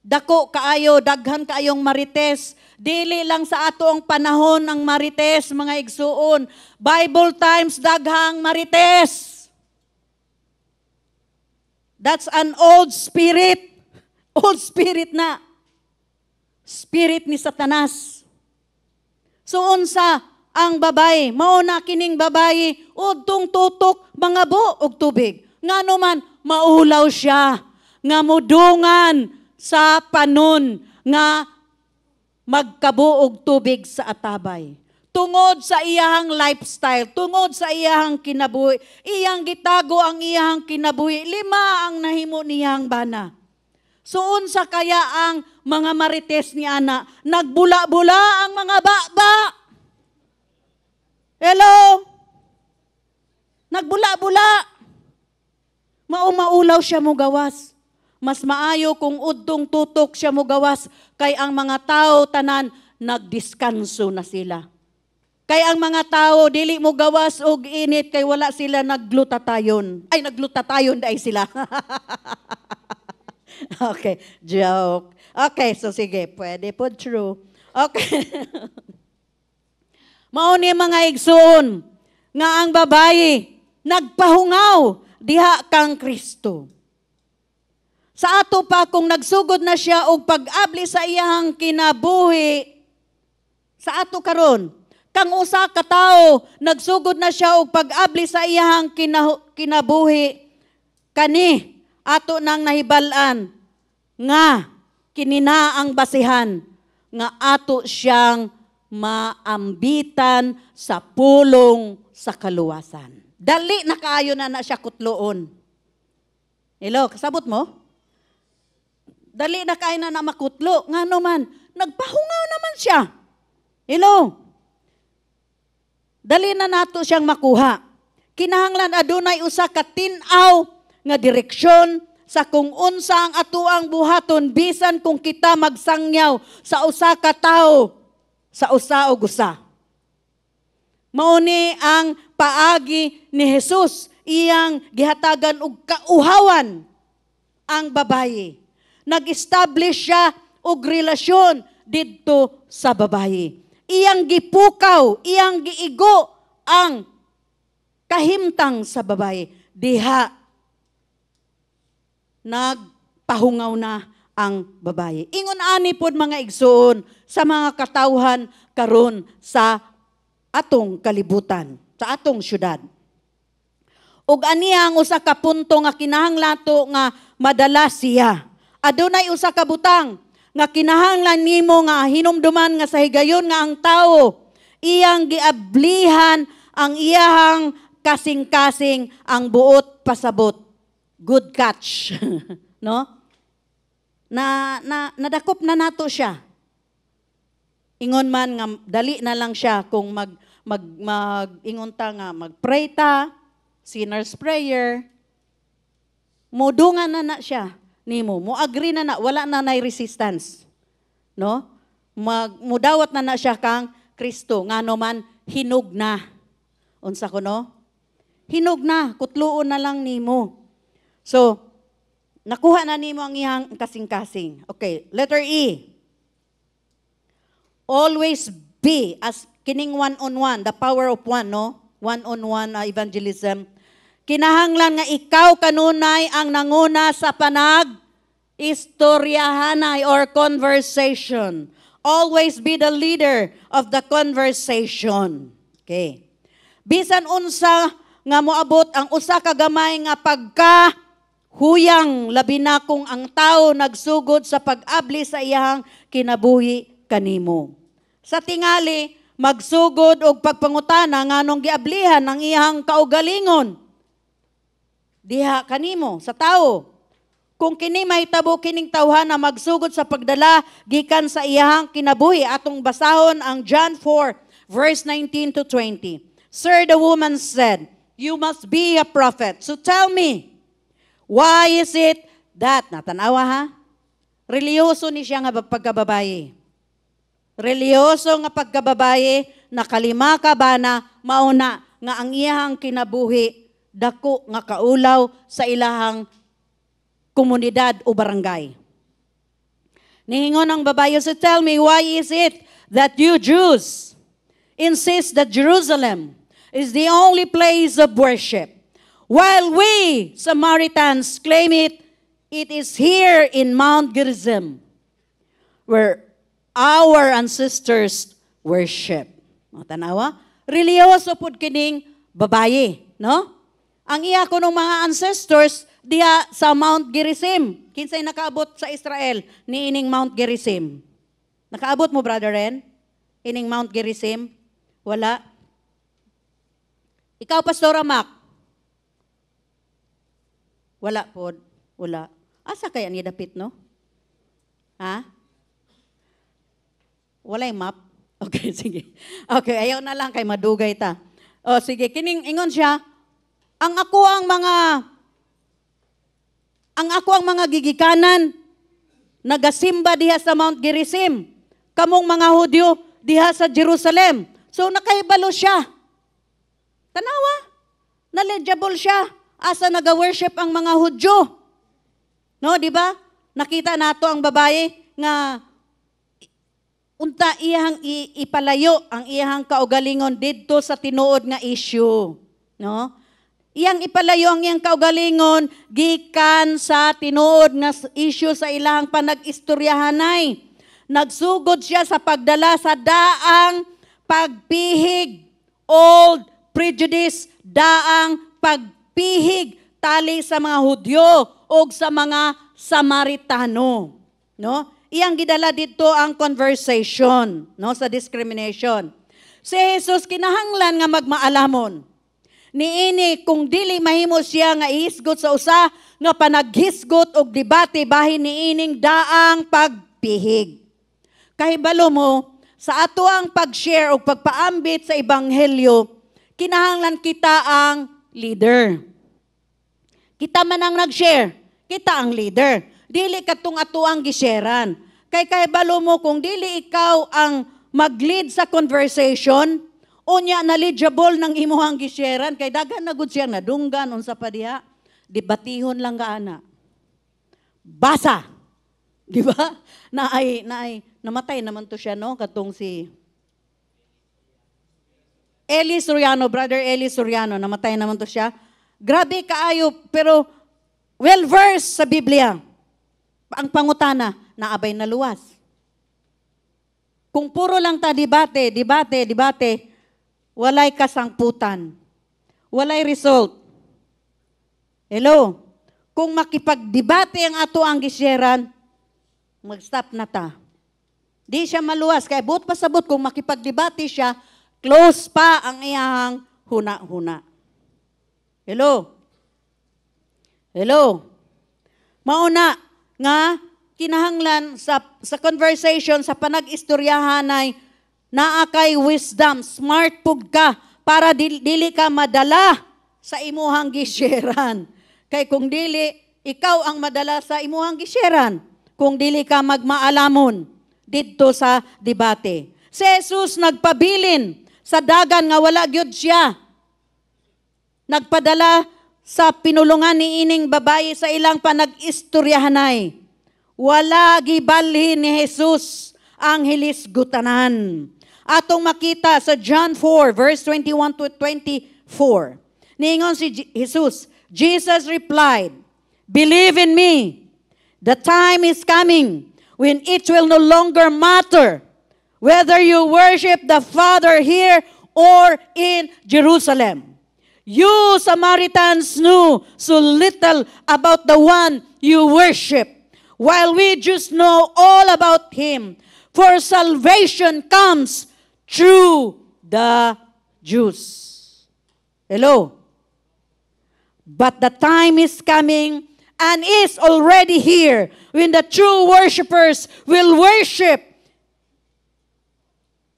dako kaayo, daghan kaayong marites. Dili lang sa ato ang panahon ang marites, mga igsuon. Bible times, daghang marites. That's an old spirit. Old spirit na. Spirit ni Satanas. So unsa ang babae? Mauna kining babae, udtong tutok, mangabo og tubig. Ngano man, maulaw siya. Nga mudungan sa panon nga magkabuog tubig sa atabay. Tungod sa iyang lifestyle, tungod sa iyang kinabuhi, iyang gitago ang iyang kinabuhi, 5 ang nahimo niyang bana. So unsa kaya ang mga marites ni ana? Nagbula-bula ang mga baba. Hello? Nagbula-bula. Maulaw siya mo gawas. Mas maayo kung udtong tutok siya mo gawas kay ang mga tao tanan nagdiskanso na sila. Kay ang mga tao dili mo gawas og init kay wala sila naglutatayon. Ay naglutatayon dai sila. Okay, joke. Okay, so sige, pwede po true. Okay. Mao ni mga igsoon nga ang babaye nagpahungaw diha kang Kristo. Sa ato pa kung nagsugod na siya og pag-abli sa iyang kinabuhi, sa ato karon, kang usa ka tawo nagsugod na siya og pag-abli sa iyang kinabuhi, kani ato nang nahibal-an nga kinina ang basihan nga ato siyang maambitan sa pulong sa kaluwasan. Dali na kaayo na siya kutloon. Hello, kasabot mo? Dali na kaayo na makutlo. Ngano man, nagpahungaw naman siya. Hello? Dali na nato siyang makuha. Kinahanglan adunay usa ka tin-aw nga direksyon sa kung unsa ang atuang buhaton bisan kung kita magsangyaw sa usa ka tawo sa usa o gusa. Mao ni ang paagi ni Jesus, iyang gihatagan og kauhawan ang babaye. Nag-establish siya og relasyon didto sa babaye. Iyang gipukaw, iyang giigo ang kahimtang sa babaye. Diha nagpahungaw na ang babaye. Ingon ani pod mga igsoon sa mga katawhan karon sa atong kalibutan, sa atong syudad. Ug aniya ang usa ka punto nga kinahanglato nga madala siya. Adunay usa ka butang nga kinahanglan nimo nga hinumduman nga sa higayon nga ang tawo iyang giablihan ang iyahang kasing-kasing ang buot pasabot. Good catch. No? Nadakop na nato siya. Ingon man nga dali na lang siya kung ingon ta nga mag-pray ta, sinner's prayer. Mudungan na siya nimo. Mo agree na wala na nay resistance. No? Mudawat na siya kang Kristo ngano man hinog na. Unsa ko no? Hinog na, kutluon na lang nimo. So, nakuha na nimo ang iyang kasing-kasing. Okay, letter E. Always be as kining one-on-one, the power of one, no? One-on-one evangelism. Kinahanglan nga ikaw kanunay ang nanguna sa istoryahanay or conversation. Always be the leader of the conversation. Okay. Bisan unsa nga moabot ang usa ka gamay nga pagkahuyang labi na kung ang tao nagsugod sa pag-abli sa iyang kinabuhi kanimo. Sa tingali, magsugod og pagpangutana nganong giablihan ang iyang kaugalingon diha kanimo sa tao. Kung kini mahitabo kining tawhana magsugod sa pagdala gikan sa iyang kinabuhi, atong basahon ang John 4 verse 19 to 20. Sir, the woman said, you must be a prophet. So tell me, why is it that, natanawa ha? Reliyoso ni siya nga pagkababaye. Reliyoso nga pagkababaye, nakalima ka ba na mauna nga ang iyang kinabuhi, dako nga kaulaw sa ilahang komunidad o barangay. Nihingon ang babayo, so tell me, why is it that you Jews insist that Jerusalem is the only place of worship, while we Samaritans claim it is here in Mount Gerizim, where our ancestors worship. Tanawa, reliyoso pud kining babaye, no? Ang iya ko ng mga ancestors diha sa Mount Gerizim. Kinsay nakaabot sa Israel ni ining Mount Gerizim? Nakaabot mo, Brother Ren? Ining Mount Gerizim? Wala. Ikaw, Pastora Mac? Wala po. Wala. Asa kaya ni dapit, no? Ha? Wala yung map? Okay, sige. Okay, ayaw na lang kay madugay ta. O, sige, kining ingon siya, ang ako ang mga gigikanan, nagasimba diha sa Mount Gerizim. Kamong mga Hudyo diha sa Jerusalem. So nakaibalo siya. Tanawa, knowledgeable siya. Asa naga-worship ang mga Hudyo. No, di ba? Nakita nato ang babae nga unta iyang ipalayo ang iyang kaugalingon didto sa tinuod nga issue. No? Iyang ipalayo ang iyang kaugalingon gikan sa tinuod nga issue sa ilahang panag-istoryahanay. Nagsugod siya sa pagdala sa daang pagpihig, old prejudice, daang pagpihig tali sa mga Hudyo o sa mga Samaritano. No? Iyang gidala dito ang conversation, no, sa discrimination. Si Jesus kinahanglan nga magmaalamon. Niini kung dili mahimo siya nga ihisgot sa usa nga panaghisgot og debate bahin niining daang pagpihig. Kahibalo mo sa ato ang pag-share og pagpaambit sa ebanghelyo, kinahanglan kita ang leader. Kita man ang nag-share, kita ang leader. Dili katong ato ang gisharean. Kay kahibalo mo kung dili ikaw ang mag-lead sa conversation, unya knowledgeable ng imuhang gisharean, kay dagan na gud siya nadunggan unsa pa diha, debatihon lang gaana. Basa. Di ba? Namatay naman to siya, no? Katong si Eli Soriano, Brother Eli Soriano, namatay naman to siya. Grabe kaayo, pero well-versed sa Biblia. Ang pangutana, naabay na luwas. Kung puro lang ta debate, walay kasangputan. Walay result. Hello? Kung makipagdebate ang ato ang gisyeran, mag-stop na ta. Di siya maluwas. Kaya buot pasabot kung makipagdebate siya, close pa ang iyang huna-huna. Hello? Hello? Mauna nga, kinahanglan sa conversation, sa panag-istoryahanay, naa kay wisdom, smart pug ka, para dili ka madala sa imuhang gisyeran. Kay kung dili, ikaw ang madala sa imuhang gisyeran kung dili ka magmaalamon didto sa debate. Si Jesus nagpabilin sa dagan nga wala gyud siya. Nagpadala sa pinulungan ni ining babayi sa ilang panag-istoryahanay. Wala gibalhin ni Jesus ang hilisgutanan. Atong makita sa John 4 verse 21 to 24. Niingon si Jesus, Jesus replied, "Believe in me. The time is coming when it will no longer matter whether you worship the Father here or in Jerusalem. You Samaritans knew so little about the one you worship, while we just know all about him. For salvation comes through the Jews." Hello? But the time is coming and is already here when the true worshipers will worship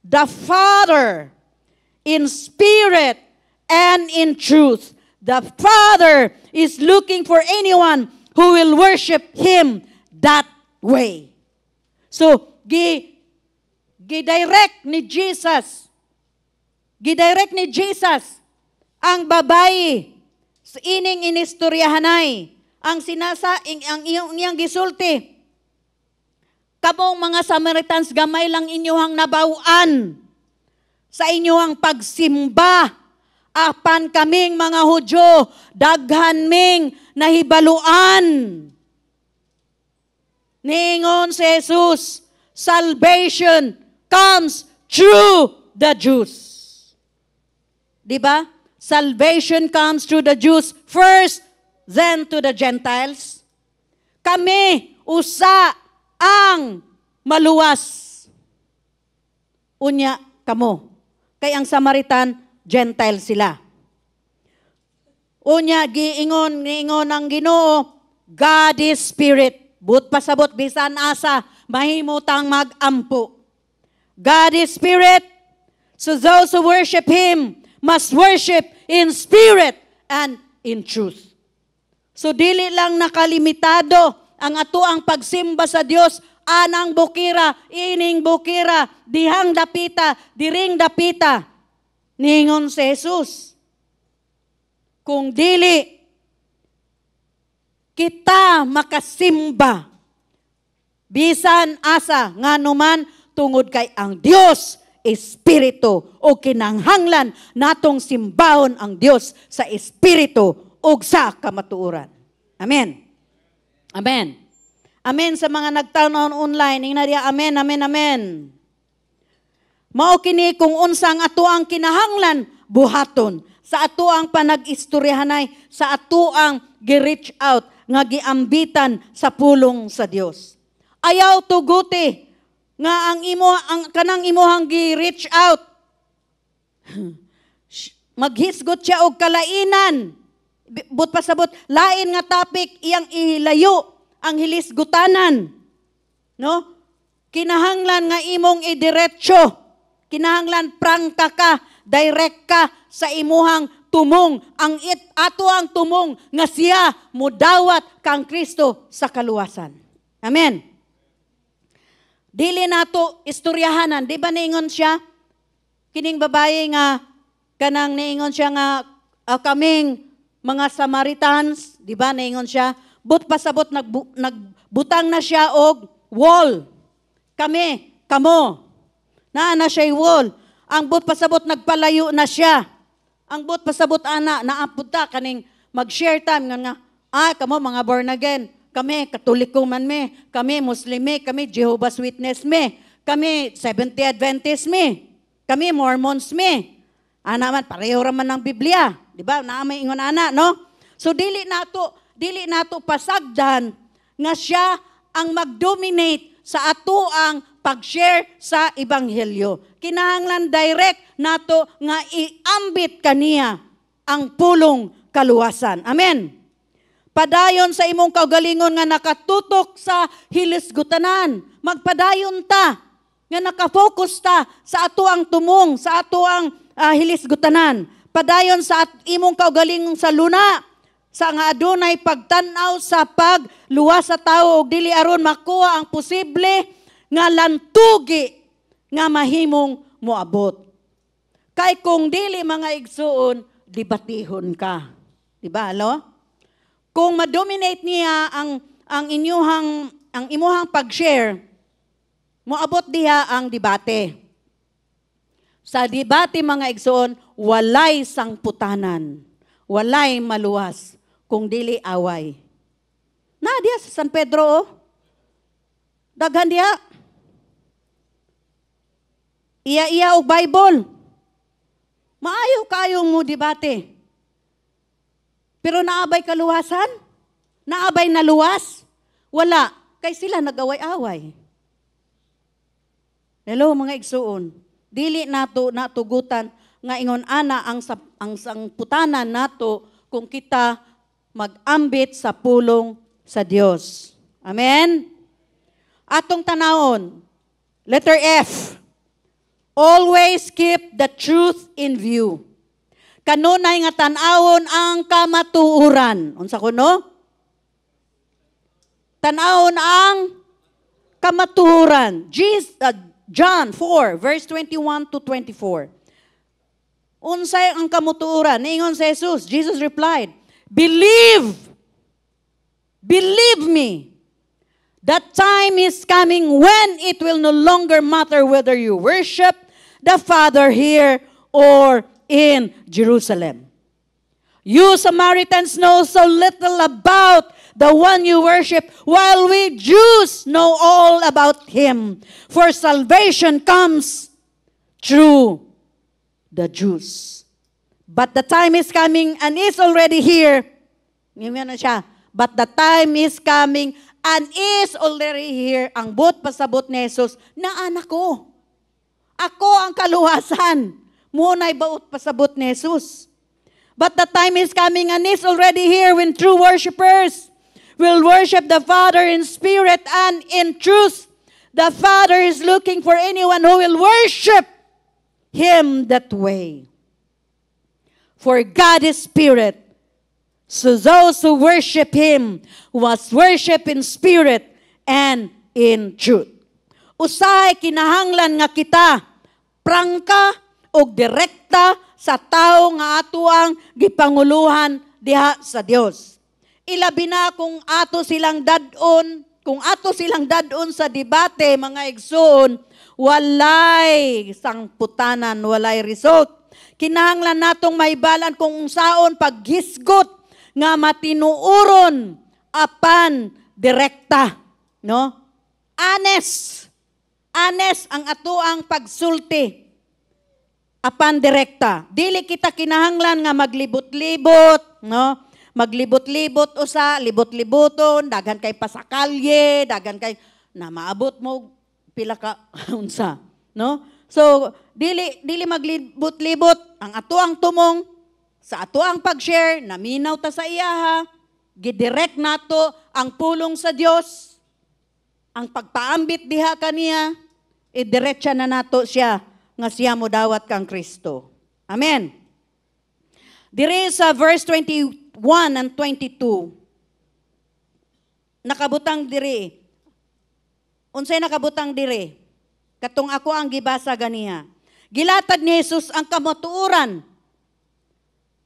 the Father in spirit and in truth. The Father is looking for anyone who will worship Him that way. So, gidirect ni Jesus ang babayi sa ining inistoryahanay, ang iyang gisulti. Kamong mga Samaritans, gamay lang inyuhang nabawan sa inyuhang pagsimba. Apan kaming mga Hudyo, daghan ming nahibaluan. Ningon si Jesus, salvation comes through the Jews. Diba? Salvation comes through the Jews first, then to the Gentiles. Kami, usa ang maluwas. Unya kamo. Kay ang Samaritan, Gentile sila. Unya, giingon ang Ginoo, God is Spirit. But pasabot, bisan asa, mahimutang magampo. God is Spirit, so those who worship Him must worship in spirit and in truth. So dili lang nakalimitado ang atoang pagsimba sa Dios, anang bukira, ining bukira, dihang dapita, diring dapita. Ningon si Jesus, kung dili kita makasimba, bisan asa nga numan tungod kay ang Dios Espiritu o kinanghanglan natong simbahon ang Dios sa Espiritu o sa kamatuoran. Amen. Amen. Amen sa mga nagtanaw online. Ingna amen, amen, amen. Mao kini kung unsang atoang kinahanglan buhaton sa atoang panag-istoryahanay, sa atoang gi-reach out nga giambitan sa pulong sa Dios. Ayaw tuguti nga ang kanang imuhang gi-reach out. Maghisgot siya og kalainan. But pasabot lain nga topic iyang ilayo ang hilisgutanan. No? Kinahanglan nga imong idiretso. Kinahanglan prangka ka, direct ka sa imuhang tumong. Ang ato ang tumong nga siya mudawat kang Kristo sa kaluwasan. Amen. Dili nato istoryahanan. Di ba niingon siya? Kining babae nga, kanang niingon siya nga, kaming mga Samaritans, di ba niingon siya? But pasabot, nagbutang na siya og wall. Kamo. Na siya wall. Ang but pasabot, nagpalayo na siya. Ang but pasabot, naapunta kaning mag-share time nga, kamo mga born again. Kami, Katoliko man kami Muslime, kami Jehovah's Witness kami Seventh-day Adventist kami Mormons Ana man, pareho raman ng Biblia. Di ba? Naamay ingon ana, no? So, dili nato pasagdan nga siya ang mag-dominate sa atoang pag-share sa Ebanghelyo. Kinahanglan direct nato nga iambit kaniya ang pulong kaluwasan. Amen. Padayon sa imong kaugalingon nga nakatutok sa hilisgutanan. Magpadayon ta nga nakafocus ta sa atoang tumong, sa atoang hilisgutanan. Padayon sa imong kaugalingon sa luna, sa nga adunay pagtan-aw sa pagluwas sa tao ug dili aron makuha ang posible nga lantugi nga mahimong moabot. Kay kung dili mga igsuon, debatihon ka. Diba, alo? Kung ma-dominate niya ang imuhang pag-share, moabot diha ang debate. Sa debate mga igsuon, walay sangputanan, walay maluwas, kung dili away. Na diha sa San Pedro, oh. Daghan diha. Iya-iya og Bible. Maayo kayo mo debate. Pero naabay kaluwasan? Naabay na luwas? Wala. Kay sila nag-away-away. Hello mga igsuon. Dili nato natugutan nga ingon ana ang putanan nato kung kita mag-ambit sa pulong sa Dios. Amen? Atong tanawon. Letter F. Always keep the truth in view. Kanunay nga tan-awon ang kamatuoran. Unsa kuno? Tan-awon ang kamatuoran. John 4, verse 21 to 24. Unsay ang kamatuoran? Niingon si Jesus. Jesus replied, Believe me, that time is coming when it will no longer matter whether you worship the Father here or in Jerusalem. You Samaritans know so little about the one you worship, while we Jews know all about him. For salvation comes through the Jews. But the time is coming and is already here. Ngayon na siya. But the time is coming and is already here. Ang pasabot ni Jesus, na anak ko. Ako ang kaluwasan. Muna'y baot pasabot ni Jesus. But the time is coming and is already here when true worshipers will worship the Father in spirit and in truth. The Father is looking for anyone who will worship Him that way. For God is spirit. So those who worship Him must worship in spirit and in truth. Usahay kinahanglan nga kita prangka o direkta sa tao nga ato ang gipanguluhan diha sa Dios. Ilabi na kung ato silang dadon sa debate, mga igsoon, walay sangputanan, walay result. Kinahanglan natong maibalan kung unsaon paghisgot nga matinuoron apan direkta, no? Honest ang ato ang pagsulti apan direkta. Dili kita kinahanglan nga maglibot-libot, no? Maglibot-libot usa, libot-liboton, daghan kay pasakalye, daghan kay na maabot mo pila ka unsa, no? So dili maglibot-libot ang ato ang tumong sa ato ang pag-share, naminaw ta sa iyaha, gidirect nato ang pulong sa Dios, ang pagpaambit diha kaniya, idiretsa na nato siya nga siya mo dawat kang Kristo. Amen. Diri sa verse 21 and 22, nakabutang diri. Unsay nakabutang diri? Katong ako ang gibasa ganiha. Gilatad ni Jesus ang kamatuoran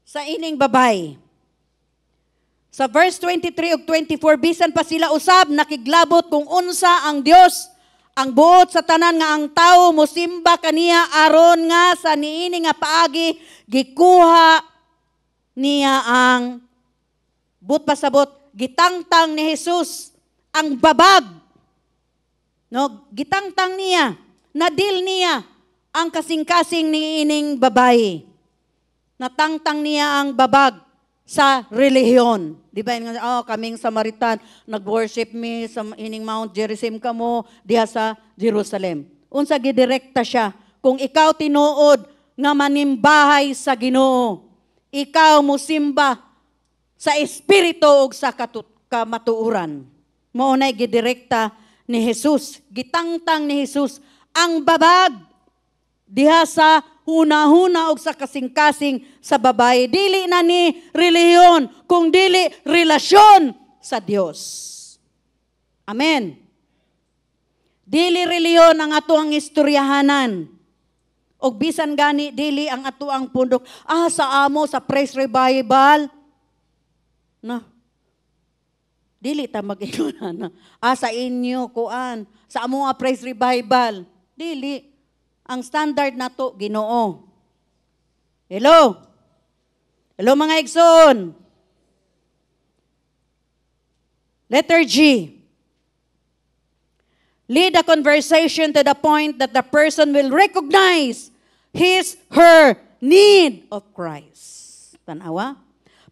sa ining babay. Sa verse 23 ug 24, bisan pa sila usab nakiglabot kung unsa ang Dios ang buot sa tanan nga ang tawo mosimba kaniya aron nga sa niini nga paagi gikuha niya ang buot pasabot gitangtang ni Jesus ang babag, no, gitangtang niya, nadil niya ang kasing-kasing ni ining babae. Natangtang niya ang babag sa relihiyon. Di ba? Kaming Samaritan, nag-worship me sa ining Mount Gerizim kamo, diha sa Jerusalem. Unsa gidirekta siya, kung ikaw tinuod nga manimbahay sa Ginoo, ikaw musimba sa espiritu ug sa kamatuoran. Mao nay gidirekta ni Jesus, gitangtang ni Jesus ang babag diha sa huna-huna og sa kasing-kasing sa babae. Dili na ni relihiyon, kung dili relasyon sa Dios. Amen. Dili relihiyon ang ato ang istoryahanan. Og bisan gani, dili ang ato ang pundok. Sa amo, sa praise revival. Na. Dili ta mag-ingon na. Sa inyo, kuan. Sa amo nga praise revival. Dili. Ang standard na to, Ginoo. Hello? Hello mga igsoon. Letter G. Lead a conversation to the point that the person will recognize her need of Christ. Tanawa?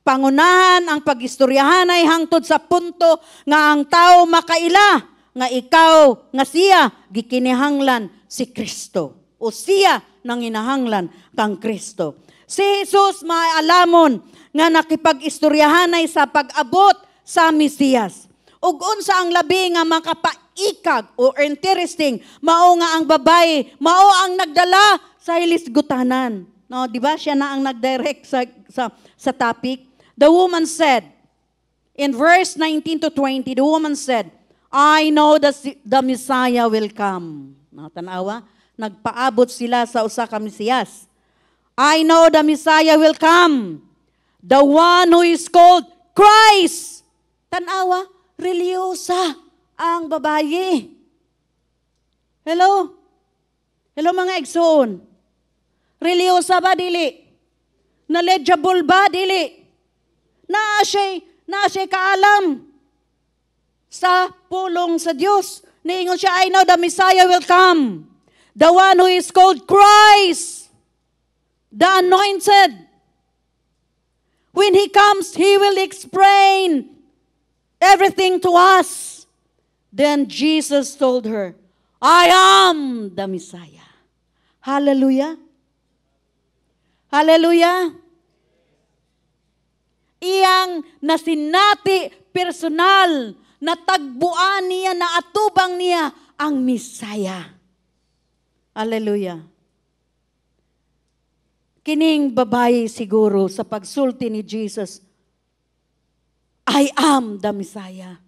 Pangunahan ang pag-istoryahan ay hangtod sa punto nga ang tao makaila nga ikaw, nga siya, gikinihanglan si Kristo. O siya nang hinahanglan kang Kristo. Si Jesus maalamon nga nakipag-istoryahanay sa pag-abot sa Mesiyas. Ug unsa ang labi nga makapaikag o interesting, mao nga ang babae, mao ang nagdala sa hilisgutanan. No, di ba siya na ang nagdirect sa topic? The woman said, in verse 19 to 20, the woman said, I know that the Messiah will come. No, tanawa, nagpaabot sila sa usa ka Mesiyas. I know the Messiah will come. The one who is called Christ. Tanawa, religyosa ang babaye. Hello? Hello mga igsoon. Religyosa ba dili? Knowledgeable ba dili? Naa siya kaalam sa pulong sa Dios. Niingon siya, I know the Messiah will come. The one who is called Christ. The anointed. When He comes, He will explain everything to us. Then Jesus told her, I am the Messiah. Hallelujah. Hallelujah. Iyang nasinati personal, natagbuan niya, naatubang niya ang Messiah. Hallelujah. Kining babae siguro sa pagsulti ni Jesus, I am the Messiah.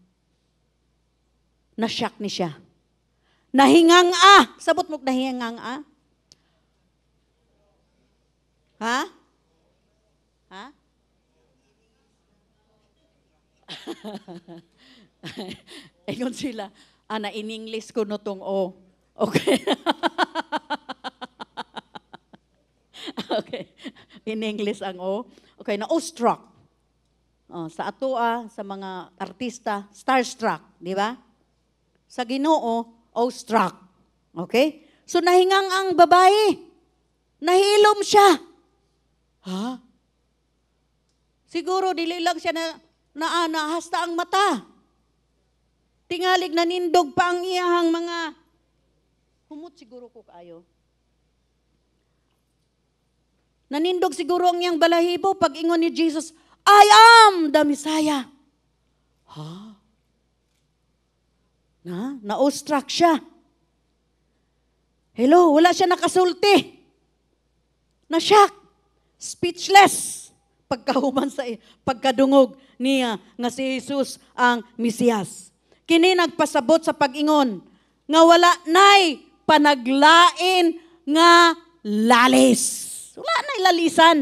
Nasyak ni siya. Nahingang-a. Sabot mo nahingang-a? Ha? Ha? Ayun sila. In English ko no tong O. Okay. Okay. In English ang O. Okay, na-awestruck. Sa atoa, sa mga artista, starstruck, di ba? Sa Ginoo, awestruck. Okay? So nahingang ang babae. Nahilom siya. Ha? Siguro dili lang siya na hasta ang mata. Tingalig na nindog pa ang iyahang mga humot siguro ko kayo. Nanindog siguro ang iyang balahibo pag ingon ni Jesus, I am the Messiah. Ha? Na-awestruck siya. Hello, wala siya nakasulti. Na-shock. Speechless. Pagkahuman sa pagkadungog niya nga si Jesus ang Mesiyas. Kini nagpasabot sa pag-ingon nga wala nay panaglain nga lalis. Wala nay lalisan.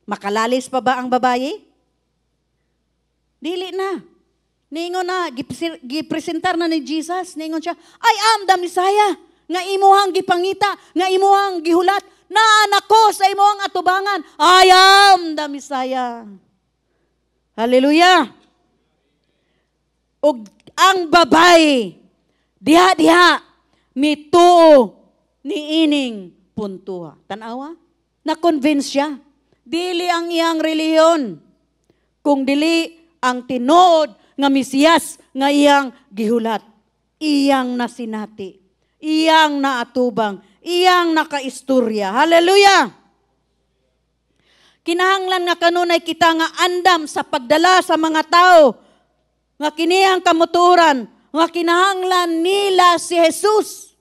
Makalalis pa ba ang babae? Dili na. Ningon na, gipresentar na ni Jesus. Ningon siya, I am the Messiah. Nga imuhang gipangita, nga imuhang gihulat, naanak ko sa imuhang atubangan. I am the Messiah. Hallelujah. Og ang babae, diha-diha, mituo ni ining puntua. Tanawa? Na-convince siya. Dili ang iyang relihiyon, kung dili ang tinuod nga Mesiyas nga iyang gihulat. Iyang nasinati, iyang naatubang, iyang nakaistorya. Hallelujah! Kinahanglan nga kanunay kita nga andam sa pagdala sa mga tao, nga kiniyang kamuturan, nga kinahanglan nila si Jesus.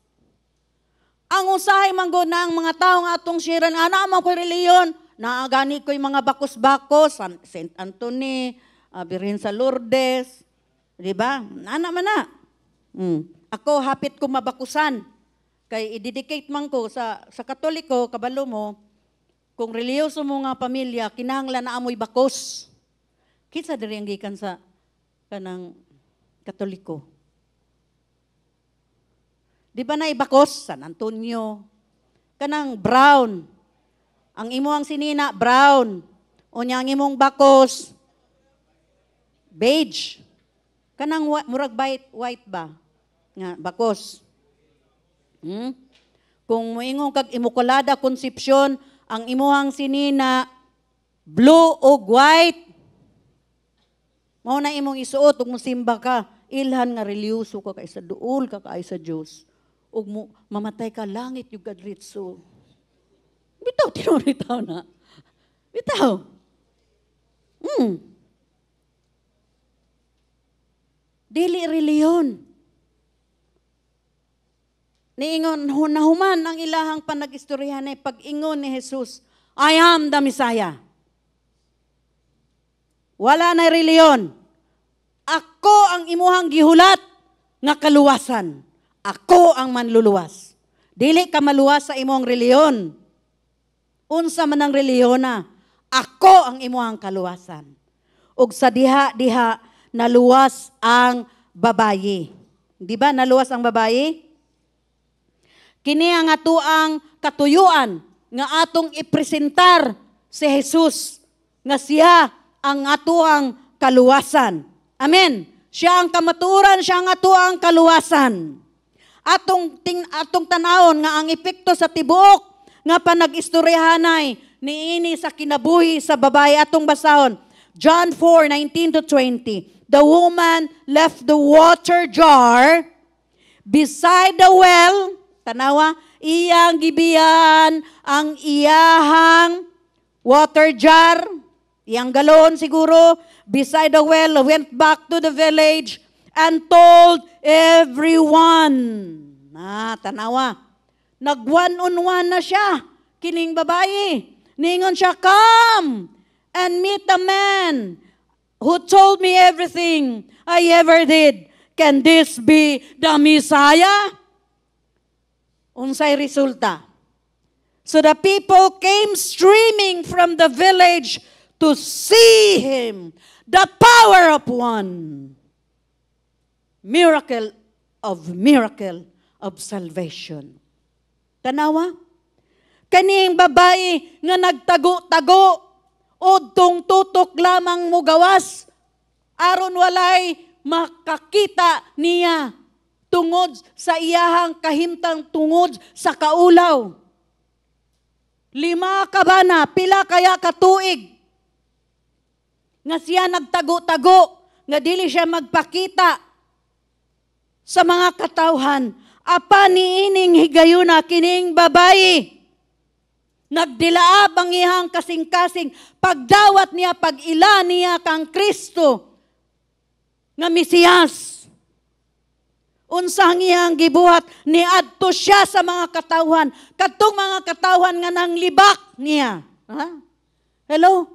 Ang usahay manggod na ang mga tao nga atong shiran, ana man ko'y reliyon, naagani ko'y mga bakos-bakos, St. Anthony, Birhen sa Lourdes, di ba? Ana man na. Ako, hapit ko mabakusan. Kay i-dedicate man ko sa Katoliko, kabalo mo, kung reliyoso mo nga pamilya, kinahanglan na amoy bakos. Kinsa diri ang gikan sa kanang Katoliko? Di ba na ibakos? San Antonio. Kanang brown. Ang imuang sinina, brown. O niya ang imong bakos, beige. Kanang murag white ba? Nga, bakos. Kung moingon kag Immaculada Concepcion, ang imuhang sinina, blue o white. Mao na imong isuot ug mosimba ka, ilhan nga reliyoso ka kay sa duol ka kay sa Dios. Ug mamatay ka langit yung kadritso. Bitaw tinuritaw na. Bitaw. Dili reliyon. Niingon, nahuman ang ilahang panag-istoryahan ay pag-ingon ni Jesus, I am the Messiah. Wala na reliyon. Ako ang imuhang gihulat nga kaluwasan. Ako ang manluluwas. Dili ka maluwas sa imong reliyon. Unsa man ang reliyona, ako ang imuhang kaluwasan. Ug sa diha naluwas ang babayi. Di ba naluwas ang babayi? Kini ang atuang katuyuan nga atong ipresentar si Jesus nga siya ang atuang kaluwasan. Amen. Siya ang kamaturan, siya ang atuang kaluwasan. Atong tanawon nga ang epekto sa tibuok nga panag-istoryahanay niini sa kinabuhi sa babae atong basahon. John 4:19-20. The woman left the water jar beside the well. Tanawa, iyang gibiyan ang iyahang water jar, iyang galon siguro, beside the well, went back to the village and told everyone. Tanawa, nag-one-on-one na siya, kining babae. Ningon siya, come and meet the man who told me everything I ever did. Can this be the Messiah? Unsay resulta? So the people came streaming from the village to see him. The power of one. Miracle of salvation. Tanawa? Kaning babae nga nagtago-tago udtong tutok lamang mo gawas aron walay makakita niya tungod sa iyahang kahimtang tungod sa kaulaw. 5 kabana, pila kaya katuig nga siya nagtago-tago, nga dili siya magpakita sa mga katawhan. Apa niining higayuna kining babayi. Nagdilaab ang iyang kasing-kasing, pagdawat niya, pag-ila niya kang Kristo nga Mesiyas. Unsang iyang gibuhat, niadto siya sa mga katawhan, katong mga katawhan nga nang libak niya. Hello?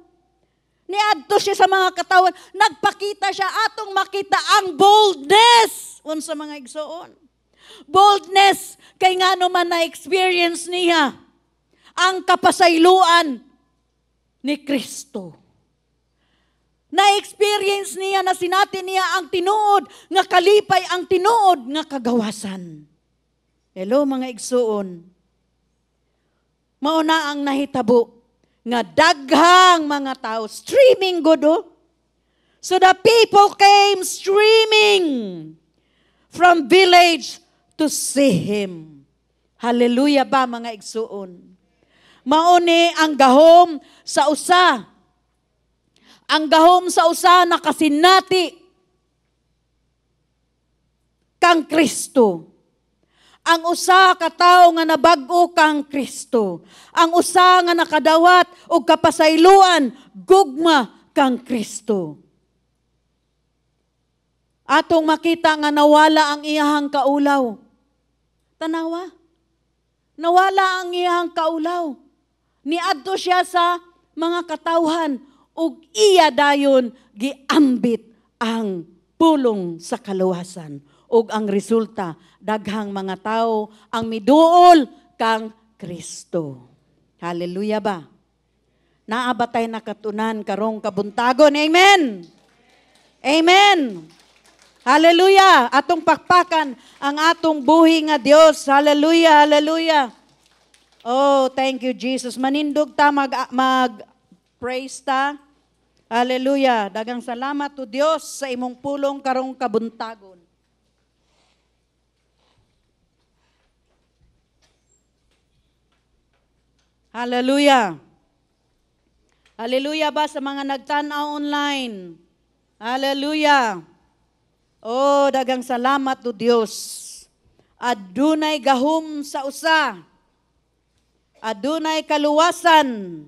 Niadto siya sa mga katawan, nagpakita siya atong makita ang boldness. Unsa mga igsoon? Boldness, kay nga naman na-experience niya ang kapasayloan ni Kristo. Na-experience niya na sinati niya ang tinuod, nga kalipay ang tinuod, nga kagawasan. Hello mga igsoon. Mauna ang nahitabo, nga daghang mga tao, streaming good, oh. So the people came streaming from village to see him. Hallelujah ba mga igsuon? Mauni ang gahom sa usa. Ang gahom sa usa nakasinati kang Kristo. Ang usa ka tawo nga nabag-o kang Kristo. Ang usa nga nakadawat og kapasayloan gugma kang Kristo. Atong makita nga nawala ang iyahang kaulaw. Tanawa. nawala ang iyang kaulaw. Niadto siya sa mga katawhan ug iya dayon giambit ang pulong sa kaluwasan. Ug ang resulta, daghang mga tao ang miduol kang Kristo. Hallelujah ba? Naabatay na katunan karong kabuntagon. Amen! Amen! Hallelujah! Atong pakpakan ang atong buhi nga Dios. Hallelujah! Hallelujah! Oh, thank you, Jesus. Manindog ta, mag-praise ta. Hallelujah! Daghang salamat to Dios sa imong pulong karong kabuntagon. Hallelujah! Hallelujah ba sa mga nagtanaw online? Hallelujah! Oh, daghang salamat to Dios. Adunay gahom sa usa. Adunay kaluwasan.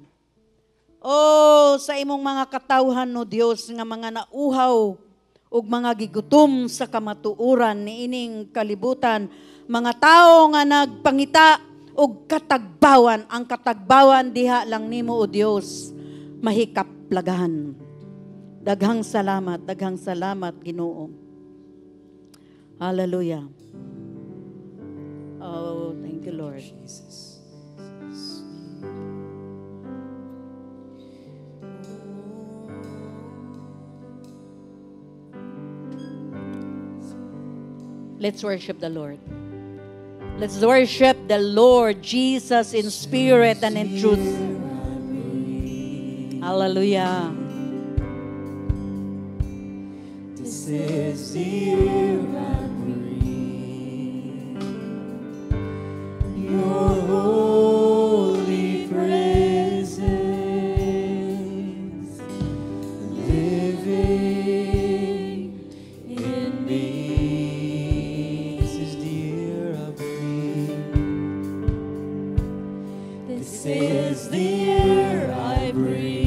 Oh, sa imong mga katawhan no Dios nga mga nauhaw ug mga gigutom sa kamatuoran niining kalibutan, mga tao nga nagpangita og katagbawan. Ang katagbawan diha lang nimo o Dios mahikaplagahan. Daghang salamat Ginoo. Hallelujah. Oh, thank you, Lord. Jesus. Let's worship the Lord. Let's worship the Lord Jesus in spirit and in truth. Hallelujah. This is the air I breathe. Your holy presence living in me. This is the air I breathe. This is the air I breathe.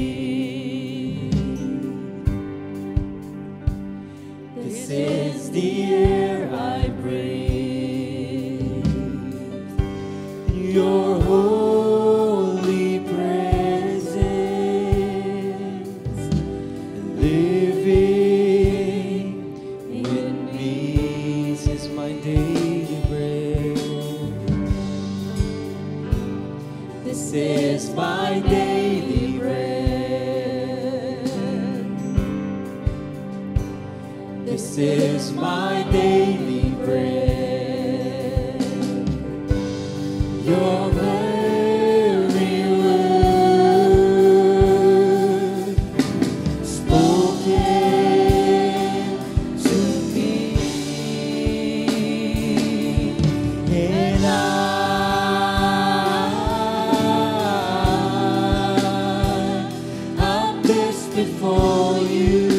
This is the air I breathe. Your holy presence living in me. This is my daily bread. This is my daily bread. This is my daily bread. Your very word spoken to me, and I'm desperate for you.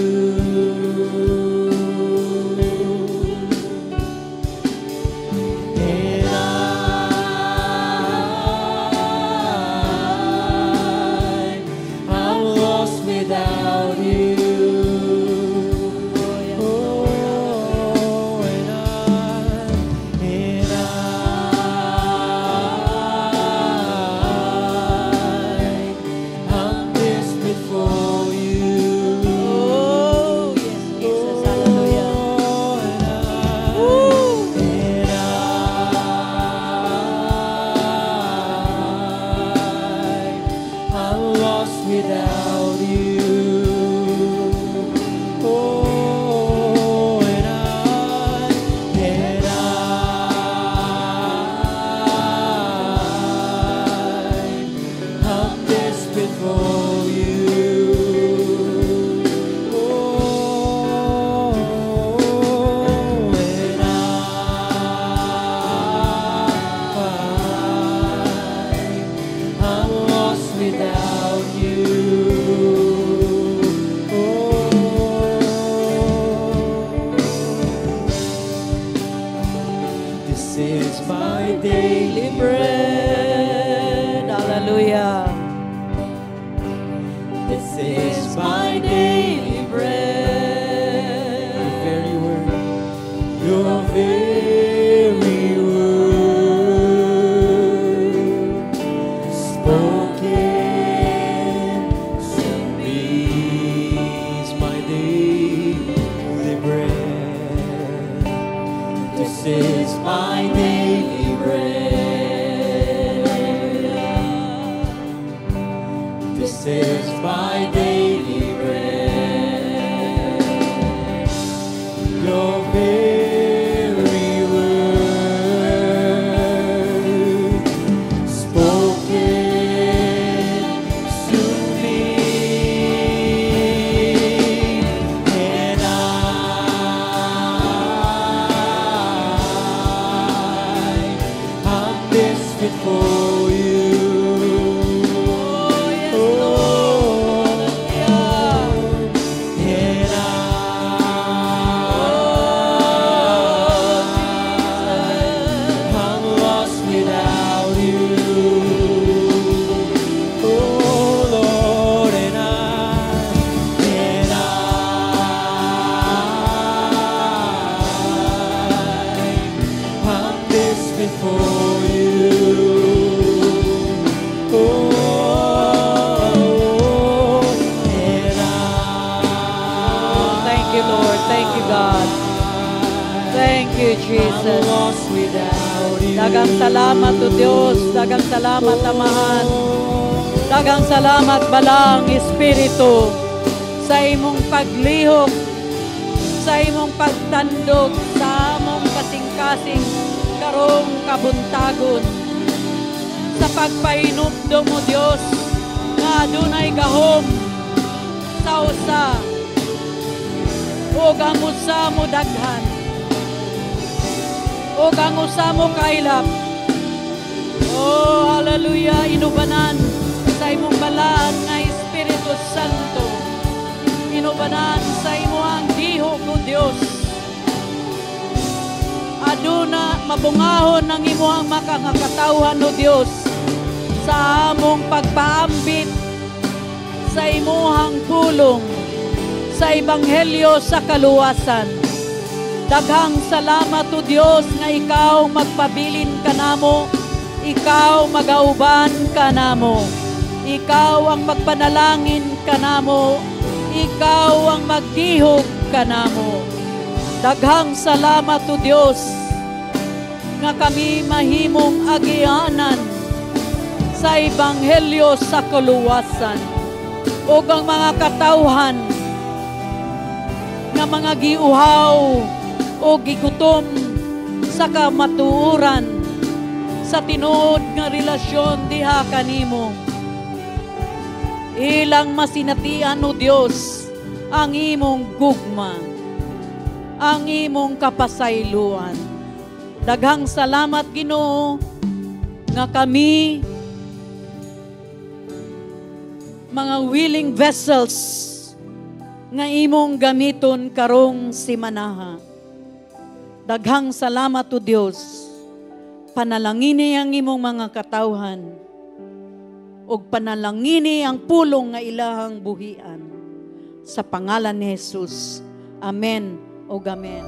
Your very word This is my daily bread. Your very word spoken to me, and I'm this before you. Jesus. Dagang salamat to Dios, dagang salamat Amahan. Dagang salamat balang Espiritu sa imong paglihok, sa imong pagtandog sa among kasing-kasing karong kabuntagon. Sa pagpainupdo mo Dios nga adunay gahom sa usa o ang usa mo daghan o ang usa mo kailap. Oh, hallelujah, inubanan sa imong balaan nga Espiritu Santo. Inubanan sa imong gihok o Dios. Aduna mabungahon ng imong makakatawhan o Dios sa among pagpaambit sa imuhang pulong sa Ebanghelyo sa kaluwasan. Daghang salamat o Dios nga ikaw magpabilin kanamo, ikaw magauban kanamo, ikaw ang magpanalangin kanamo, ikaw ang magdihog kanamo. Daghang salamat o Dios nga kami mahimong agianan sa Ebanghelyo sa kaluwasan o ang mga katawhan nga mga giuhaw o gigutom sa kamatuuran sa tinuod nga relasyon diha kanimo. Ilang masinatian o Dios ang imong gugma, ang imong kapasayloan. Daghang salamat Ginoo nga kami mga willing vessels nga imong gamiton karong simanaha. Daghang salamat o Dios. Panalangini ang imong mga katawhan ug panalangini ang pulong nga ilahang buhian. Sa pangalan ni Jesus. Amen ug amen.